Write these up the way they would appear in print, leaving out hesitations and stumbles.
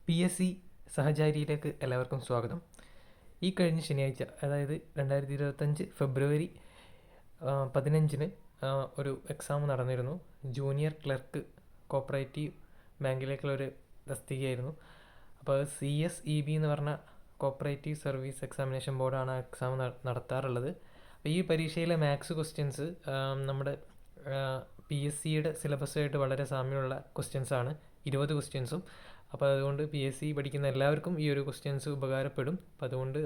PSC സഹചാരിയിലേക്ക് എല്ലാവർക്കും സ്വാഗതം. ഈ കഴിഞ്ഞ ശനിയാഴ്ച, അതായത് 2025 ഫെബ്രുവരി 15-ന് ഒരു എക്സാം നടന്നിരുന്നു. ജൂനിയർ ക്ലർക്ക് കോപ്പറേറ്റീവ് ബാങ്കിലേക്കുള്ള ഒരു തസ്തികയായിരുന്നു. അപ്പോൾ CSEB എന്ന് പറഞ്ഞ കോപ്പറേറ്റീവ് സർവീസ് എക്സാമിനേഷൻ ബോർഡാണ് ആ എക്സാം നടത്താറുള്ളത്. അപ്പോൾ ഈ പരീക്ഷയിലെ മാത്സ് ക്വസ്റ്റ്യൻസ് നമ്മുടെ PSCയുടെ സിലബസുമായിട്ട് വളരെ സാമ്യമുള്ള ക്വസ്റ്റ്യൻസാണ്, 20 ക്വസ്റ്റ്യൻസും. അപ്പോൾ അതുകൊണ്ട് PSC പഠിക്കുന്ന എല്ലാവർക്കും ഈ ഒരു ക്വസ്റ്റ്യൻസ് ഉപകാരപ്പെടും. അപ്പോൾ അതുകൊണ്ട്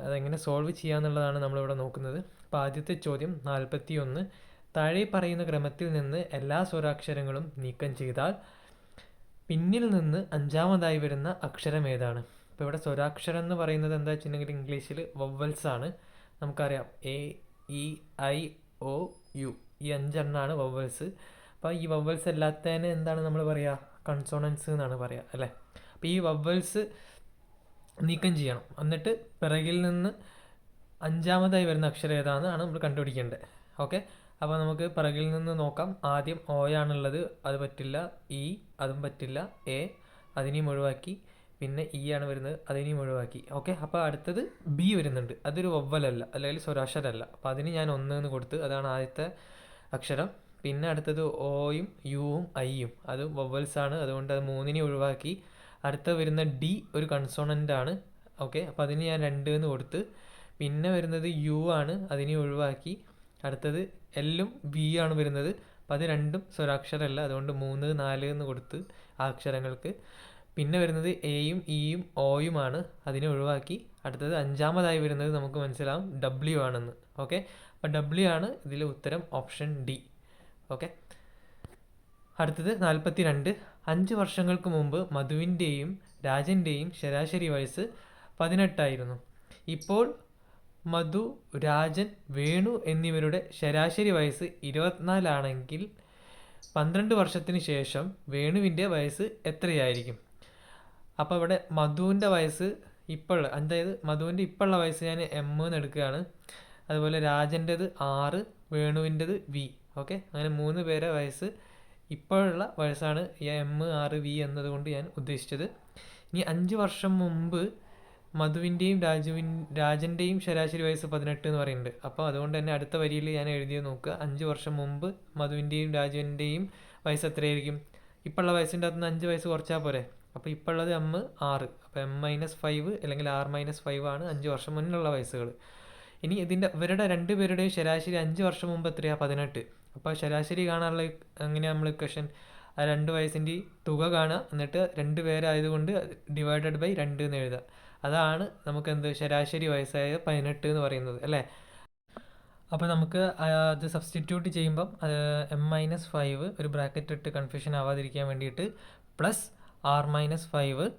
അതെങ്ങനെ സോൾവ് ചെയ്യാന്നുള്ളതാണ് നമ്മളിവിടെ നോക്കുന്നത്. അപ്പോൾ ആദ്യത്തെ ചോദ്യം 41. താഴെ പറയുന്ന ക്രമത്തിൽ നിന്ന് എല്ലാ സ്വരാക്ഷരങ്ങളും നീക്കം ചെയ്താൽ പിന്നിൽ നിന്ന് അഞ്ചാമതായി വരുന്ന അക്ഷരം ഏതാണ്? അപ്പോൾ ഇവിടെ സ്വരാക്ഷരം എന്ന് പറയുന്നത് എന്താ വെച്ചിട്ടുണ്ടെങ്കിൽ ഇംഗ്ലീഷിൽ വവ്വൽസ് ആണ്. നമുക്കറിയാം AEIOU ഈ 5 എണ്ണമാണ് വവ്വൽസ്. അപ്പോൾ ഈ വവ്വൽസ് അല്ലാത്തതിന് എന്താണ് നമ്മൾ പറയുക? കൺസോണൻസ് എന്നാണ് പറയുക, അല്ലേ? അപ്പോൾ ഈ വവ്വൽസ് നീക്കം ചെയ്യണം, എന്നിട്ട് പിറകിൽ നിന്ന് അഞ്ചാമതായി വരുന്ന അക്ഷരം ഏതാണെന്നാണ് നമ്മൾ കണ്ടുപിടിക്കേണ്ടത്. ഓക്കെ, അപ്പോൾ നമുക്ക് പിറകിൽ നിന്ന് നോക്കാം. ആദ്യം ഓയാണുള്ളത്, അത് പറ്റില്ല. അതും പറ്റില്ല. അതിനെയും ഒഴിവാക്കി. പിന്നെ ആണ് വരുന്നത്, അതിനെയും ഒഴിവാക്കി. ഓക്കെ, അപ്പോൾ അടുത്തത് B വരുന്നുണ്ട്. അതൊരു വവ്വലല്ല, അല്ലെങ്കിൽ സ്വരാക്ഷരമല്ല. അപ്പോൾ അതിന് ഞാൻ 1 എന്ന് കൊടുത്ത്, അതാണ് ആദ്യത്തെ അക്ഷരം. പിന്നെ അടുത്തത് ഓയും യുവും ഐയും, അത് വവ്വൽസ് ആണ്, അതുകൊണ്ട് അത് 3നെ ഒഴിവാക്കി. അടുത്ത വരുന്ന D ഒരു കൺസോണൻ്റ് ആണ്. ഓക്കെ, അപ്പോൾ അതിന് ഞാൻ 2 എന്ന് കൊടുത്ത്. പിന്നെ വരുന്നത് U ആണ്, അതിനെ ഒഴിവാക്കി. അടുത്തത് Lഉം V ആണ് വരുന്നത്. അപ്പോൾ അത് രണ്ടും സ്വരാക്ഷരമല്ല, അതുകൊണ്ട് 3, 4 എന്ന് കൊടുത്ത് ആ അക്ഷരങ്ങൾക്ക്. പിന്നെ വരുന്നത് Aയും Eയും ഓയുമാണ്, അതിനെ ഒഴിവാക്കി. അടുത്തത് അഞ്ചാമതായി വരുന്നത് നമുക്ക് മനസ്സിലാവും W ആണെന്ന്. ഓക്കെ, അപ്പോൾ W ആണ് ഇതിലെ ഉത്തരം, ഓപ്ഷൻ D. ഓക്കെ, അടുത്തത് 42. 5 വർഷങ്ങൾക്ക് മുമ്പ് മധുവിൻ്റെയും രാജൻ്റെയും ശരാശരി വയസ്സ് 18 ആയിരുന്നു. ഇപ്പോൾ മധു, രാജൻ, വേണു എന്നിവരുടെ ശരാശരി വയസ്സ് 24 ആണെങ്കിൽ 12 വർഷത്തിന് ശേഷം വേണുവിൻ്റെ വയസ്സ് എത്രയായിരിക്കും? അപ്പോൾ ഇവിടെ മധുവിൻ്റെ വയസ്സ് അതായത് മധുവിൻ്റെ ഇപ്പോഴുള്ള വയസ്സ് ഞാൻ M എന്ന് എടുക്കുകയാണ്. അതുപോലെ രാജൻ്റെത് 6, വേണുവിൻ്റെത് V. ഓക്കെ, അങ്ങനെ 3 പേരെ വയസ്സ് ഇപ്പോഴുള്ള വയസ്സാണ് M, 6, V എന്നതുകൊണ്ട് ഞാൻ ഉദ്ദേശിച്ചത്. ഇനി 5 വർഷം മുമ്പ് മധുവിൻ്റെയും രാജൻ്റെയും ശരാശരി വയസ്സ് 18 എന്ന് പറയുന്നുണ്ട്. അപ്പോൾ അതുകൊണ്ട് തന്നെ അടുത്ത വരിയിൽ ഞാൻ എഴുതിയത് നോക്കുക. 5 വർഷം മുമ്പ് മധുവിൻ്റെയും രാജൻ്റെയും വയസ്സ് എത്രയായിരിക്കും? ഇപ്പോഴുള്ള വയസ്സിൻ്റെ അകത്ത് നിന്ന് 5 വയസ്സ് കുറച്ചാൽ പോരെ? അപ്പോൾ ഇപ്പോൾ ഉള്ളത് M, 6. അപ്പോൾ M-5 അല്ലെങ്കിൽ R-5 ആണ് 5 വർഷം മുന്നിലുള്ള വയസ്സുകൾ. ഇനി ഇവരുടെ 2 പേരുടെയും ശരാശരി 5 വർഷം മുമ്പ് എത്രയാണ്? 18. അപ്പോൾ ശരാശരി കാണാനുള്ള എങ്ങനെയാണ് നമ്മൾ ഇക്വേഷൻ? ആ 2 വയസ്സിൻ്റെ തുക കാണുക, എന്നിട്ട് 2 പേരായതുകൊണ്ട് ഡിവൈഡഡ് ബൈ 2 എന്ന് എഴുതുക. അതാണ് നമുക്ക് ശരാശരി വയസ്സായ 18 എന്ന് പറയുന്നത്, അല്ലേ? അപ്പോൾ നമുക്ക് അത് സബ്സ്റ്റിറ്റ്യൂട്ട് ചെയ്യുമ്പം M-5 ഒരു ബ്രാക്കറ്റ് ഇട്ട് കൺഫ്യൂഷൻ ആവാതിരിക്കാൻ വേണ്ടിയിട്ട് പ്ലസ് R-5,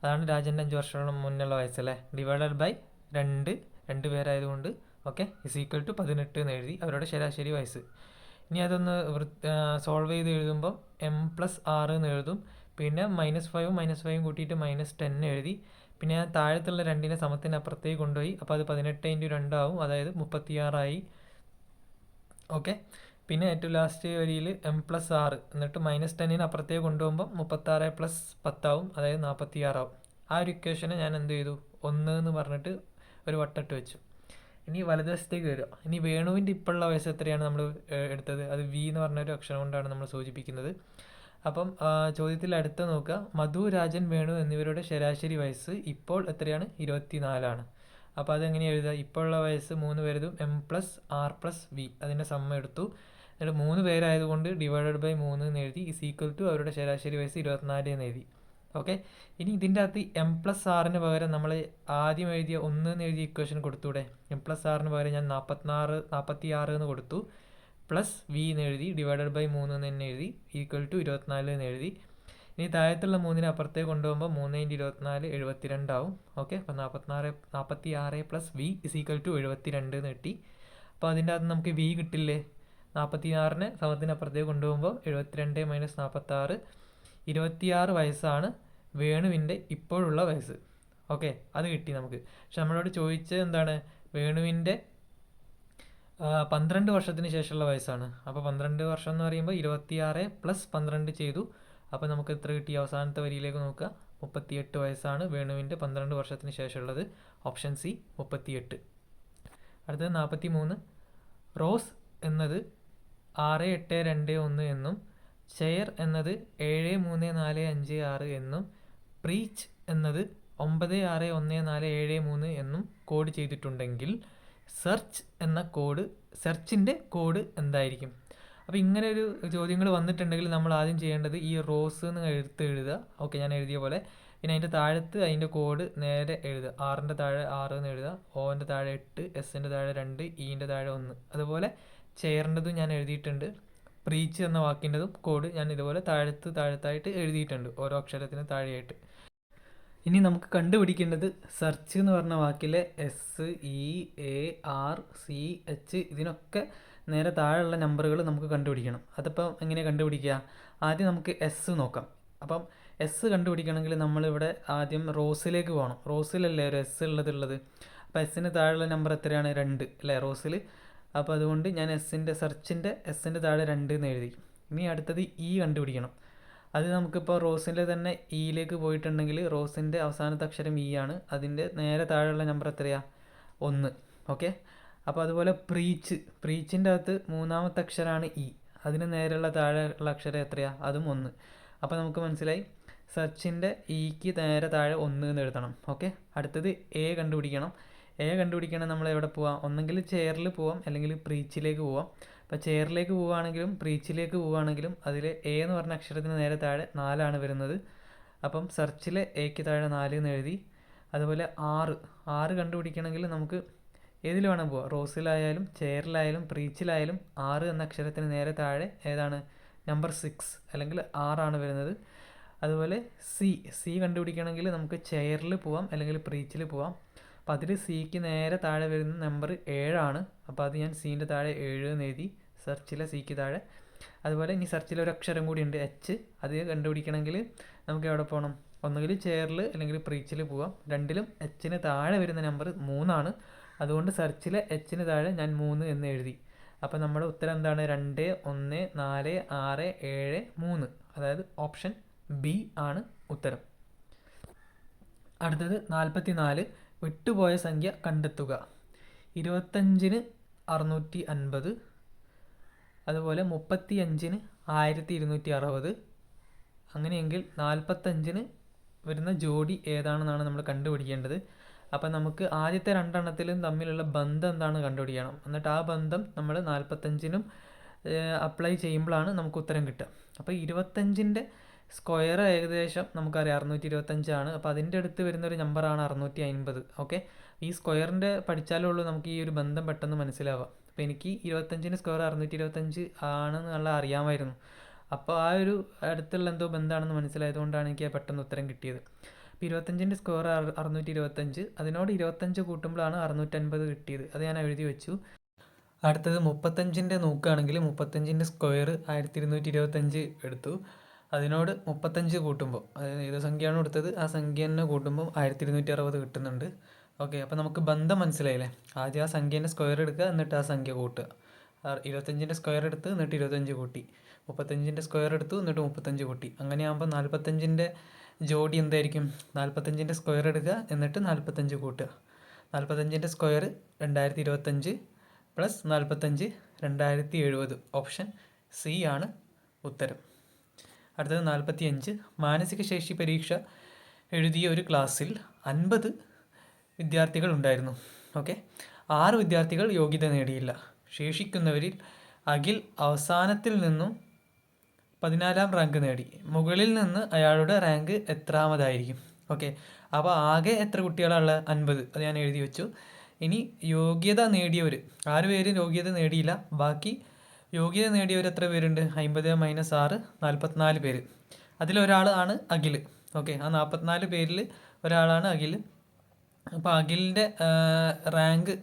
അതാണ് രാജൻ്റെ 5 വർഷം മുന്നുള്ള വയസ്സല്ലേ, ഡിവൈഡഡ് ബൈ 2 പേരായതുകൊണ്ട് ഓക്കെ = 18 എന്ന് എഴുതി അവരുടെ ശരാശരി വയസ്സ്. ഇനി അതൊന്ന് സോൾവ് ചെയ്ത് എഴുതുമ്പം M+6 എന്ന് എഴുതും. പിന്നെ -5 കൂട്ടിയിട്ട് -10 എഴുതി. പിന്നെ ഞാൻ താഴത്തുള്ള 2നെ സമത്തിന് അപ്പുറത്തേക്ക് കൊണ്ടുപോയി. അപ്പോൾ അത് 18 × 2 ആവും, അതായത് 36 ആയി. ഓക്കെ, പിന്നെ ഏറ്റവും ലാസ്റ്റ് വരിയിൽ M+6 എന്നിട്ട് -10നെ അപ്പുറത്തേക്ക് കൊണ്ടുപോകുമ്പോൾ 36 + 10 ആവും, അതായത് 46 ആവും. ആ ഒരു ഇക്വേഷനെ ഞാൻ എന്ത് ചെയ്തു? 1 എന്ന് പറഞ്ഞിട്ട് ഒരു വട്ടമിട്ട് വെച്ചു. ഇനി വലതുവശത്തേക്ക് വരിക. ഇനി വേണുവിൻ്റെ ഇപ്പോഴുള്ള വയസ്സ് എത്രയാണ് നമ്മൾ എടുത്തത്? അത് V എന്ന് പറഞ്ഞൊരു അക്ഷരം കൊണ്ടാണ് നമ്മൾ സൂചിപ്പിക്കുന്നത്. അപ്പം ചോദ്യത്തിൽ അടുത്ത് നോക്കുക. മധു, രാജൻ, വേണു എന്നിവരുടെ ശരാശരി വയസ്സ് ഇപ്പോൾ എത്രയാണ്? 24 ആണ്. അപ്പോൾ അതെങ്ങനെയാണ് എഴുതുക? ഇപ്പോഴുള്ള വയസ്സ് 3 പേരതും M+R+V അതിൻ്റെ സമ്മ എടുത്തു. എന്നിട്ട് 3 പേരായതുകൊണ്ട് ഡിവൈഡഡ് ബൈ 3 എന്ന് എഴുതി, = അവരുടെ ശരാശരി വയസ്സ് 24 എന്ന് എഴുതി. ഓക്കെ, ഇനി ഇതിൻ്റെ അകത്ത് M+R പകരം നമ്മൾ ആദ്യം എഴുതിയ 1 എന്ന് എഴുതിയ ഇക്വേഷൻ കൊടുത്തൂടെ? M+R പകരം ഞാൻ 46 എന്ന് കൊടുത്തു, പ്ലസ് V എന്ന് എഴുതി, ഡിവൈഡഡ് ബൈ 3 എന്ന് തന്നെ എഴുതി, = 24 എന്ന് എഴുതി. ഇനി താഴത്തുള്ള 3നെ അപ്പുറത്തേക്ക് കൊണ്ടുപോകുമ്പോൾ 3 × 24 72 ആവും. ഓക്കെ, അപ്പോൾ 46 + V = 72 എന്ന് കിട്ടി. അപ്പോൾ അതിൻ്റെ അകത്ത് നമുക്ക് V കിട്ടില്ലേ? 46നെ സമത്തിന് അപ്പുറത്തേക്ക് കൊണ്ടുപോകുമ്പോൾ 72 - 46 26 വയസ്സാണ് വേണുവിൻ്റെ ഇപ്പോഴുള്ള വയസ്സ്. ഓക്കെ, അത് കിട്ടി നമുക്ക്. പക്ഷെ നമ്മളോട് ചോദിച്ചത് എന്താണ്? വേണുവിൻ്റെ 12 വർഷത്തിന് ശേഷമുള്ള വയസ്സാണ്. അപ്പോൾ 12 വർഷം എന്ന് പറയുമ്പോൾ 26 + 12 ചെയ്തു, അപ്പോൾ നമുക്ക് എത്ര കിട്ടി? അവസാനത്തെ വരിയിലേക്ക് നോക്കുക. 38 വയസ്സാണ് വേണുവിൻ്റെ 12 വർഷത്തിന് ശേഷമുള്ളത്. Option C 38. അടുത്തത് 43. റോസ് എന്നത് 6821 എന്നും ചെയർ എന്നത് 734556 എന്നും പ്രീച്ച് എന്നത് 961473 എന്നും കോഡ് ചെയ്തിട്ടുണ്ടെങ്കിൽ സെർച്ചിൻ്റെ കോഡ് എന്തായിരിക്കും? അപ്പോൾ ഇങ്ങനെ ഒരു ചോദ്യങ്ങൾ വന്നിട്ടുണ്ടെങ്കിൽ നമ്മൾ ആദ്യം ചെയ്യേണ്ടത് ഈ റോസ് എന്ന് എഴുതുക. ഓക്കെ, ഞാൻ എഴുതിയ പോലെ. പിന്നെ അതിൻ്റെ താഴത്ത് അതിൻ്റെ കോഡ് നേരെ എഴുതുക. ആറിൻ്റെ താഴെ 6 എന്ന് എഴുതുക, ഓൻ്റെ താഴെ 8, എസിൻ്റെ താഴെ 2, ഇൻ്റെ താഴെ 1. അതുപോലെ ചെയറിൻ്റെതും ഞാൻ എഴുതിയിട്ടുണ്ട്. പ്രീച്ച് എന്ന വാക്കിൻ്റെതും കോഡ് ഞാൻ ഇതുപോലെ താഴത്തായിട്ട് എഴുതിയിട്ടുണ്ട്, ഓരോ അക്ഷരത്തിന് താഴെയായിട്ട്. ഇനി നമുക്ക് കണ്ടുപിടിക്കേണ്ടത് സെർച്ച് എന്ന് പറഞ്ഞ വാക്കിലെ SEARCH ഇതിനൊക്കെ നേരെ താഴെയുള്ള നമ്പറുകൾ നമുക്ക് കണ്ടുപിടിക്കണം. അതിപ്പം എങ്ങനെ കണ്ടുപിടിക്കുക? ആദ്യം നമുക്ക് എസ് നോക്കാം. അപ്പം എസ് കണ്ടുപിടിക്കണമെങ്കിൽ നമ്മളിവിടെ ആദ്യം റോസിലേക്ക് പോകണം. റോസിലല്ലേ ഒരു എസ് ഉള്ളത്. അപ്പോൾ എസ്സിന് താഴെയുള്ള നമ്പർ എത്രയാണ്? 2 അല്ലേ റോസിൽ. അപ്പോൾ അതുകൊണ്ട് ഞാൻ സെർച്ചിൻ്റെ എസ്സിൻ്റെ താഴെ 2 എന്ന് എഴുതി. ഇനി അടുത്തത് കണ്ടുപിടിക്കണം. അത് നമുക്കിപ്പോൾ റോസിൻ്റെ തന്നെ ഇയിലേക്ക് പോയിട്ടുണ്ടെങ്കിൽ റോസിൻ്റെ അവസാനത്തെ അക്ഷരം ആണ്. അതിൻ്റെ നേരെ താഴെയുള്ള നമ്പർ എത്രയാണ്? 1. ഓക്കെ, അപ്പോൾ അതുപോലെ പ്രീച്ചിൻ്റെ അകത്ത് മൂന്നാമത്തെ അക്ഷരമാണ് ഇ. അതിന് നേരെയുള്ള താഴെയുള്ള അക്ഷരം എത്രയാണ്? അതും 1. അപ്പോൾ നമുക്ക് മനസ്സിലായി സെർച്ചിൻ്റെ ഇക്ക് നേരെ താഴെ 1 എന്ന് എഴുതണം. ഓക്കെ, അടുത്തത് കണ്ടുപിടിക്കണം. നമ്മൾ എവിടെ പോവാം? ഒന്നെങ്കിൽ ചെയറിൽ പോവാം, അല്ലെങ്കിൽ പ്രീച്ചിലേക്ക് പോവാം. അപ്പോൾ ചെയറിലേക്ക് പോവുകയാണെങ്കിലും പ്രീച്ചിലേക്ക് പോവുകയാണെങ്കിലും അതിൽ എന്ന് പറഞ്ഞ അക്ഷരത്തിന് നേരെ താഴെ 4 ആണ് വരുന്നത്. അപ്പം സെർച്ചിലെ എക്ക് താഴെ 4 എന്ന് എഴുതി. അതുപോലെ 6 കണ്ടുപിടിക്കണമെങ്കിൽ നമുക്ക് ഏതിൽ വേണം പോവാം? റോസിലായാലും ചെയറിലായാലും പ്രീച്ചിലായാലും 6 എന്ന അക്ഷരത്തിന് നേരെ താഴെ ഏതാണ്? നമ്പർ 6 അല്ലെങ്കിൽ 6 ആണ് വരുന്നത്. അതുപോലെ സി കണ്ടുപിടിക്കണമെങ്കിൽ നമുക്ക് ചെയറിൽ പോവാം അല്ലെങ്കിൽ പ്രീച്ചിൽ പോവാം. അപ്പോൾ അതിൽ സിക്ക് നേരെ താഴെ വരുന്ന നമ്പർ 7 ആണ്. അപ്പോൾ അത് ഞാൻ സീൻ്റെ താഴെ 7 എന്ന് എഴുതി, സെർച്ചിലെ സിക്ക് താഴെ. അതുപോലെ ഇനി സെർച്ചിലെ ഒരു അക്ഷരം കൂടി ഉണ്ട്, എച്ച്. അത് കണ്ടുപിടിക്കണമെങ്കിൽ നമുക്ക് എവിടെ പോകണം? ഒന്നുകിൽ ചെയറിൽ അല്ലെങ്കിൽ പ്രീച്ചിൽ പോവാം. രണ്ടിലും എച്ചിന് താഴെ വരുന്ന നമ്പർ 3 ആണ്. അതുകൊണ്ട് സെർച്ചിലെ എച്ചിന് താഴെ ഞാൻ 3 എന്ന് എഴുതി. അപ്പോൾ നമ്മുടെ ഉത്തരം എന്താണ്? 2, 1, 4, 6, 7, 3. അതായത് ഓപ്ഷൻ ബി ആണ് ഉത്തരം. അടുത്തത് 44. വിട്ടുപോയ സംഖ്യ കണ്ടെത്തുക. 25-ന് 650, അതുപോലെ 35-ന് 1260. അങ്ങനെയെങ്കിൽ 45-ന് വരുന്ന ജോഡി ഏതാണെന്നാണ് നമ്മൾ കണ്ടുപിടിക്കേണ്ടത്. അപ്പം നമുക്ക് ആദ്യത്തെ 2 എണ്ണത്തിലും തമ്മിലുള്ള ബന്ധം എന്താണ് കണ്ടുപിടിക്കണം. എന്നിട്ട് ആ ബന്ധം നമ്മൾ 45-നും അപ്ലൈ ചെയ്യുമ്പോഴാണ് നമുക്ക് ഉത്തരം കിട്ടുക. അപ്പോൾ 25-ൻ്റെ സ്ക്വയർ ഏകദേശം നമുക്കറിയാം 625 ആണ്. അപ്പോൾ അതിൻ്റെ അടുത്ത് വരുന്നൊരു നമ്പറാണ് 650. ഓക്കെ, ഈ സ്ക്വയറിൻ്റെ പഠിച്ചാലേ ഉള്ളൂ നമുക്ക് ഈ ഒരു ബന്ധം പെട്ടെന്ന് മനസ്സിലാവുക. അപ്പോൾ എനിക്ക് 25-ന് സ്ക്വയർ 625 ആണെന്നുള്ള അറിയാമായിരുന്നു. അപ്പോൾ ആ ഒരു അടുത്തുള്ള എന്തോ ബന്ധമാണെന്ന് മനസ്സിലായതുകൊണ്ടാണ് എനിക്ക് പെട്ടെന്ന് ഉത്തരം കിട്ടിയത്. അപ്പോൾ 25-ൻ്റെ സ്ക്വയർ 625, അതിനോട് 25 കൂട്ടുമ്പോഴാണ് 650 കിട്ടിയത്. അത് ഞാൻ എഴുതി വെച്ചു. അടുത്തത് 35-ൻ്റെ നോക്കുകയാണെങ്കിൽ 35-ൻ്റെ സ്ക്വയർ 1225 എടുത്തു. അതിനോട് 35 കൂട്ടുമ്പോൾ, അതായത് ഏത് സംഖ്യയാണ് കൊടുത്തത് ആ സംഖ്യ തന്നെ കൂട്ടുമ്പോൾ 1260 കിട്ടുന്നുണ്ട്. ഓക്കെ, അപ്പോൾ നമുക്ക് ബന്ധം മനസ്സിലായില്ലേ? ആദ്യം ആ സംഖ്യേൻ്റെ സ്ക്വയർ എടുക്കുക, എന്നിട്ട് ആ സംഖ്യ കൂട്ടുക. 25-ൻ്റെ സ്ക്വയർ എടുത്ത് എന്നിട്ട് 25 കൂട്ടി, 35-ൻ്റെ സ്ക്വയർ എടുത്തു എന്നിട്ട് 35 കൂട്ടി. അങ്ങനെയാകുമ്പോൾ 45-ൻ്റെ ജോഡി എന്തായിരിക്കും? 45-ൻ്റെ സ്ക്വയർ എടുക്കുക എന്നിട്ട് 45 കൂട്ടുക. 45-ൻ്റെ സ്ക്വയർ 2025 പ്ലസ് 45 2070. ഓപ്ഷൻ സി ആണ് ഉത്തരം. അടുത്തത് 45. മാനസിക ശേഷി പരീക്ഷ എഴുതിയ ഒരു ക്ലാസ്സിൽ 50 വിദ്യാർത്ഥികൾ ഉണ്ടായിരുന്നു. ഓക്കെ, 6 വിദ്യാർത്ഥികൾ യോഗ്യത നേടിയില്ല. ശേഷിക്കുന്നവരിൽ അഖിൽ അവസാനത്തിൽ നിന്നും 14ാം റാങ്ക് നേടി. മുകളിൽ നിന്ന് അയാളുടെ റാങ്ക് എത്രാമതായിരിക്കും? ഓക്കെ, അപ്പോൾ ആകെ എത്ര കുട്ടികളാണ്? 50. അത് ഞാൻ എഴുതി വെച്ചു. ഇനി യോഗ്യത നേടിയവർ 6 പേര് യോഗ്യത നേടിയില്ല. ബാക്കി യോഗ്യത നേടിയവർ എത്ര പേരുണ്ട്? 50 - 6 44 പേര്. അതിലൊരാളാണ് അഖിൽ. ഓക്കെ, ആ 44 പേരിൽ ഒരാളാണ് അഖിൽ. അപ്പോൾ അഖിലിൻ്റെ റാങ്ക്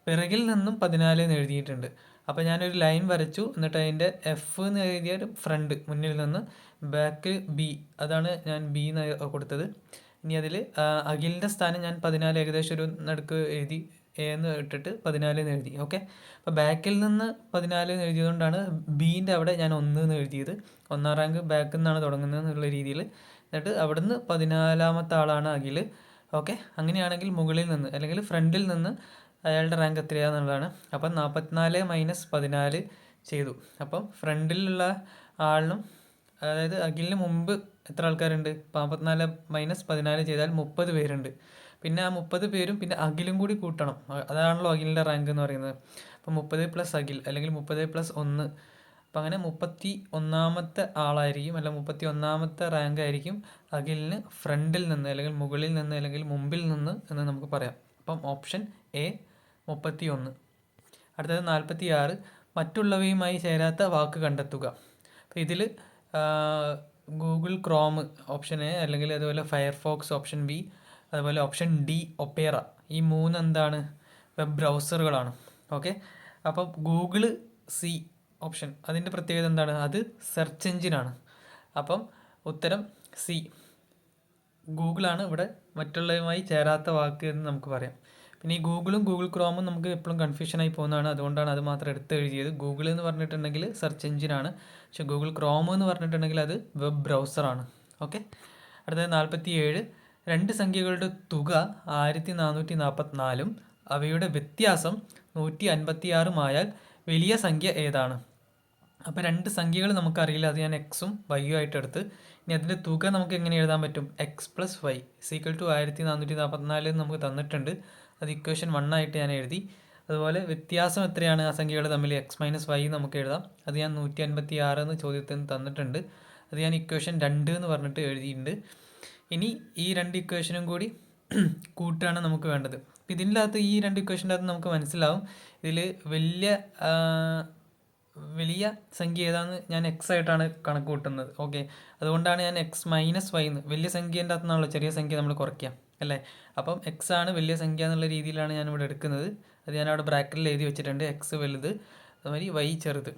പിറകിൽ നിന്നും 14 എന്ന് എഴുതിയിട്ടുണ്ട്. അപ്പോൾ ഞാനൊരു ലൈൻ വരച്ചു, എന്നിട്ട് അതിൻ്റെ എഫ് എന്ന് എഴുതിയ ഫ്രണ്ട്, മുന്നിൽ നിന്ന് ബാക്ക് ബി, അതാണ് ഞാൻ ബി എന്ന് കൊടുത്തത്. ഇനി അതിൽ അഖിലിൻ്റെ സ്ഥാനം ഞാൻ 14 ഏകദേശം ഒരു നടുക്ക് എഴുതി എ എന്ന് ഇട്ടിട്ട് 14 എന്ന് എഴുതി. ഓക്കെ, അപ്പോൾ ബാക്കിൽ നിന്ന് 14 എന്ന് എഴുതിയതുകൊണ്ടാണ് ബീൻ്റെ അവിടെ ഞാൻ 1 എന്ന് എഴുതിയത്. 1ാം റാങ്ക് ബാക്കിൽ നിന്നാണ് തുടങ്ങുന്നത് എന്നുള്ള രീതിയിൽ. എന്നിട്ട് അവിടുന്ന് 14ാമത്തെ ആളാണ് അഖിൽ. ഓക്കെ, അങ്ങനെയാണെങ്കിൽ മുകളിൽ നിന്ന് അല്ലെങ്കിൽ ഫ്രണ്ടിൽ നിന്ന് അയാളുടെ റാങ്ക് എത്രയാണെന്നുള്ളതാണ്. അപ്പം 44 മൈനസ് 14 ചെയ്തു. അപ്പം ഫ്രണ്ടിലുള്ള ആളിനും അതായത് അഖിലിന് മുമ്പ് എത്ര ആൾക്കാരുണ്ട്? 44 മൈനസ് 14 ചെയ്താൽ 30 പേരുണ്ട്. പിന്നെ ആ 30 പേരും പിന്നെ അഖിലും കൂടി കൂട്ടണം. അതാണല്ലോ അഖിലിൻ്റെ റാങ്ക് എന്ന് പറയുന്നത്. അപ്പം 30 പ്ലസ് അഖിൽ അല്ലെങ്കിൽ 30 പ്ലസ് 1. അപ്പം അങ്ങനെ 31ാമത്തെ ആളായിരിക്കും, അല്ല 31ാമത്തെ റാങ്ക് ആയിരിക്കും അഖിലിന് ഫ്രണ്ടിൽ നിന്ന് അല്ലെങ്കിൽ മുകളിൽ നിന്ന് അല്ലെങ്കിൽ മുമ്പിൽ നിന്ന് എന്ന് നമുക്ക് പറയാം. അപ്പം ഓപ്ഷൻ എ 31. അടുത്തത് 46. മറ്റുള്ളവയുമായി ചേരാത്ത വാക്ക് കണ്ടെത്തുക. അപ്പോൾ ഇതിൽ ഗൂഗിൾ ക്രോം ഓപ്ഷൻ എ, അല്ലെങ്കിൽ അതുപോലെ ഫയർഫോക്സ് ഓപ്ഷൻ ബി, അതുപോലെ ഓപ്ഷൻ ഡി ഒപ്പേറ. ഈ 3 എന്താണ്? വെബ് ബ്രൗസറുകളാണ്. ഓക്കെ, അപ്പോൾ ഗൂഗിൾ സി ഓപ്ഷൻ, അതിൻ്റെ പ്രത്യേകത എന്താണ്? അത് സെർച്ച് എഞ്ചിനാണ്. അപ്പം ഉത്തരം സി, ഗൂഗിളാണ് ഇവിടെ മറ്റുള്ളവയുമായി ചേരാത്ത വാക്ക് എന്ന് നമുക്ക് പറയാം. പിന്നെ ഈ ഗൂഗിളും ഗൂഗിൾ ക്രോമും നമുക്ക് എപ്പോഴും കൺഫ്യൂഷനായി പോകുന്നതാണ്, അതുകൊണ്ടാണ് അത് മാത്രം എടുത്ത് എഴുതിയത്. ഗൂഗിൾ എന്ന് പറഞ്ഞിട്ടുണ്ടെങ്കിൽ സെർച്ച് എഞ്ചിനാണ്, പക്ഷേ ഗൂഗിൾ ക്രോം എന്ന് പറഞ്ഞിട്ടുണ്ടെങ്കിൽ അത് വെബ് ബ്രൗസറാണ്. ഓക്കെ, അടുത്തത് 47. 2 സംഖ്യകളുടെ തുക 1444 അവയുടെ വ്യത്യാസം 156 ആയാൽ വലിയ സംഖ്യ ഏതാണ്? അപ്പോൾ 2 സംഖ്യകൾ നമുക്കറിയില്ല, അത് ഞാൻ എക്സും വൈയും ആയിട്ട് എടുത്ത്. ഇനി അതിൻ്റെ തുക നമുക്ക് എങ്ങനെ എഴുതാൻ പറ്റും? X plus y is equal to 1444 നമുക്ക് തന്നിട്ടുണ്ട്. അത് ഇക്വേഷൻ 1 ആയിട്ട് ഞാൻ എഴുതി. അതുപോലെ വ്യത്യാസം എത്രയാണ് ആ സംഖ്യകൾ തമ്മിൽ? എക്സ് മൈനസ് വൈ നമുക്ക് എഴുതാം. അത് ഞാൻ 156 എന്ന് ചോദ്യത്തിന് തന്നിട്ടുണ്ട്. അത് ഞാൻ ഇക്വേഷൻ 2 എന്ന് പറഞ്ഞിട്ട് എഴുതിയിട്ടുണ്ട്. ഇനി ഈ 2 ഇക്വേഷനും കൂടി കൂട്ടുകയാണ് നമുക്ക് വേണ്ടത്. അപ്പോൾ ഇതിൻ്റെ അകത്ത് ഈ 2 ഇക്വേഷൻ്റെ അകത്ത് നമുക്ക് മനസ്സിലാവും ഇതിൽ വലിയ സംഖ്യ ഏതാണെന്ന് ഞാൻ എക്സ് ആയിട്ടാണ് കണക്ക് കൂട്ടുന്നത്. ഓക്കെ, അതുകൊണ്ടാണ് ഞാൻ എക്സ് മൈനസ് വൈ എന്ന്, വലിയ സംഖ്യേൻ്റെ അകത്ത് നിന്നുള്ള ചെറിയ സംഖ്യ നമ്മൾ കുറയ്ക്കാം അല്ലേ. അപ്പം എക്സ് ആണ് വലിയ സംഖ്യ എന്നുള്ള രീതിയിലാണ് ഞാൻ ഇവിടെ എടുക്കുന്നത്. അത് ഞാൻ അവിടെ ബ്രാക്കറ്റിൽ എഴുതി വെച്ചിട്ടുണ്ട്. എക്സ് വലുത്, അതുമാതിരി വൈ ചെറുത്.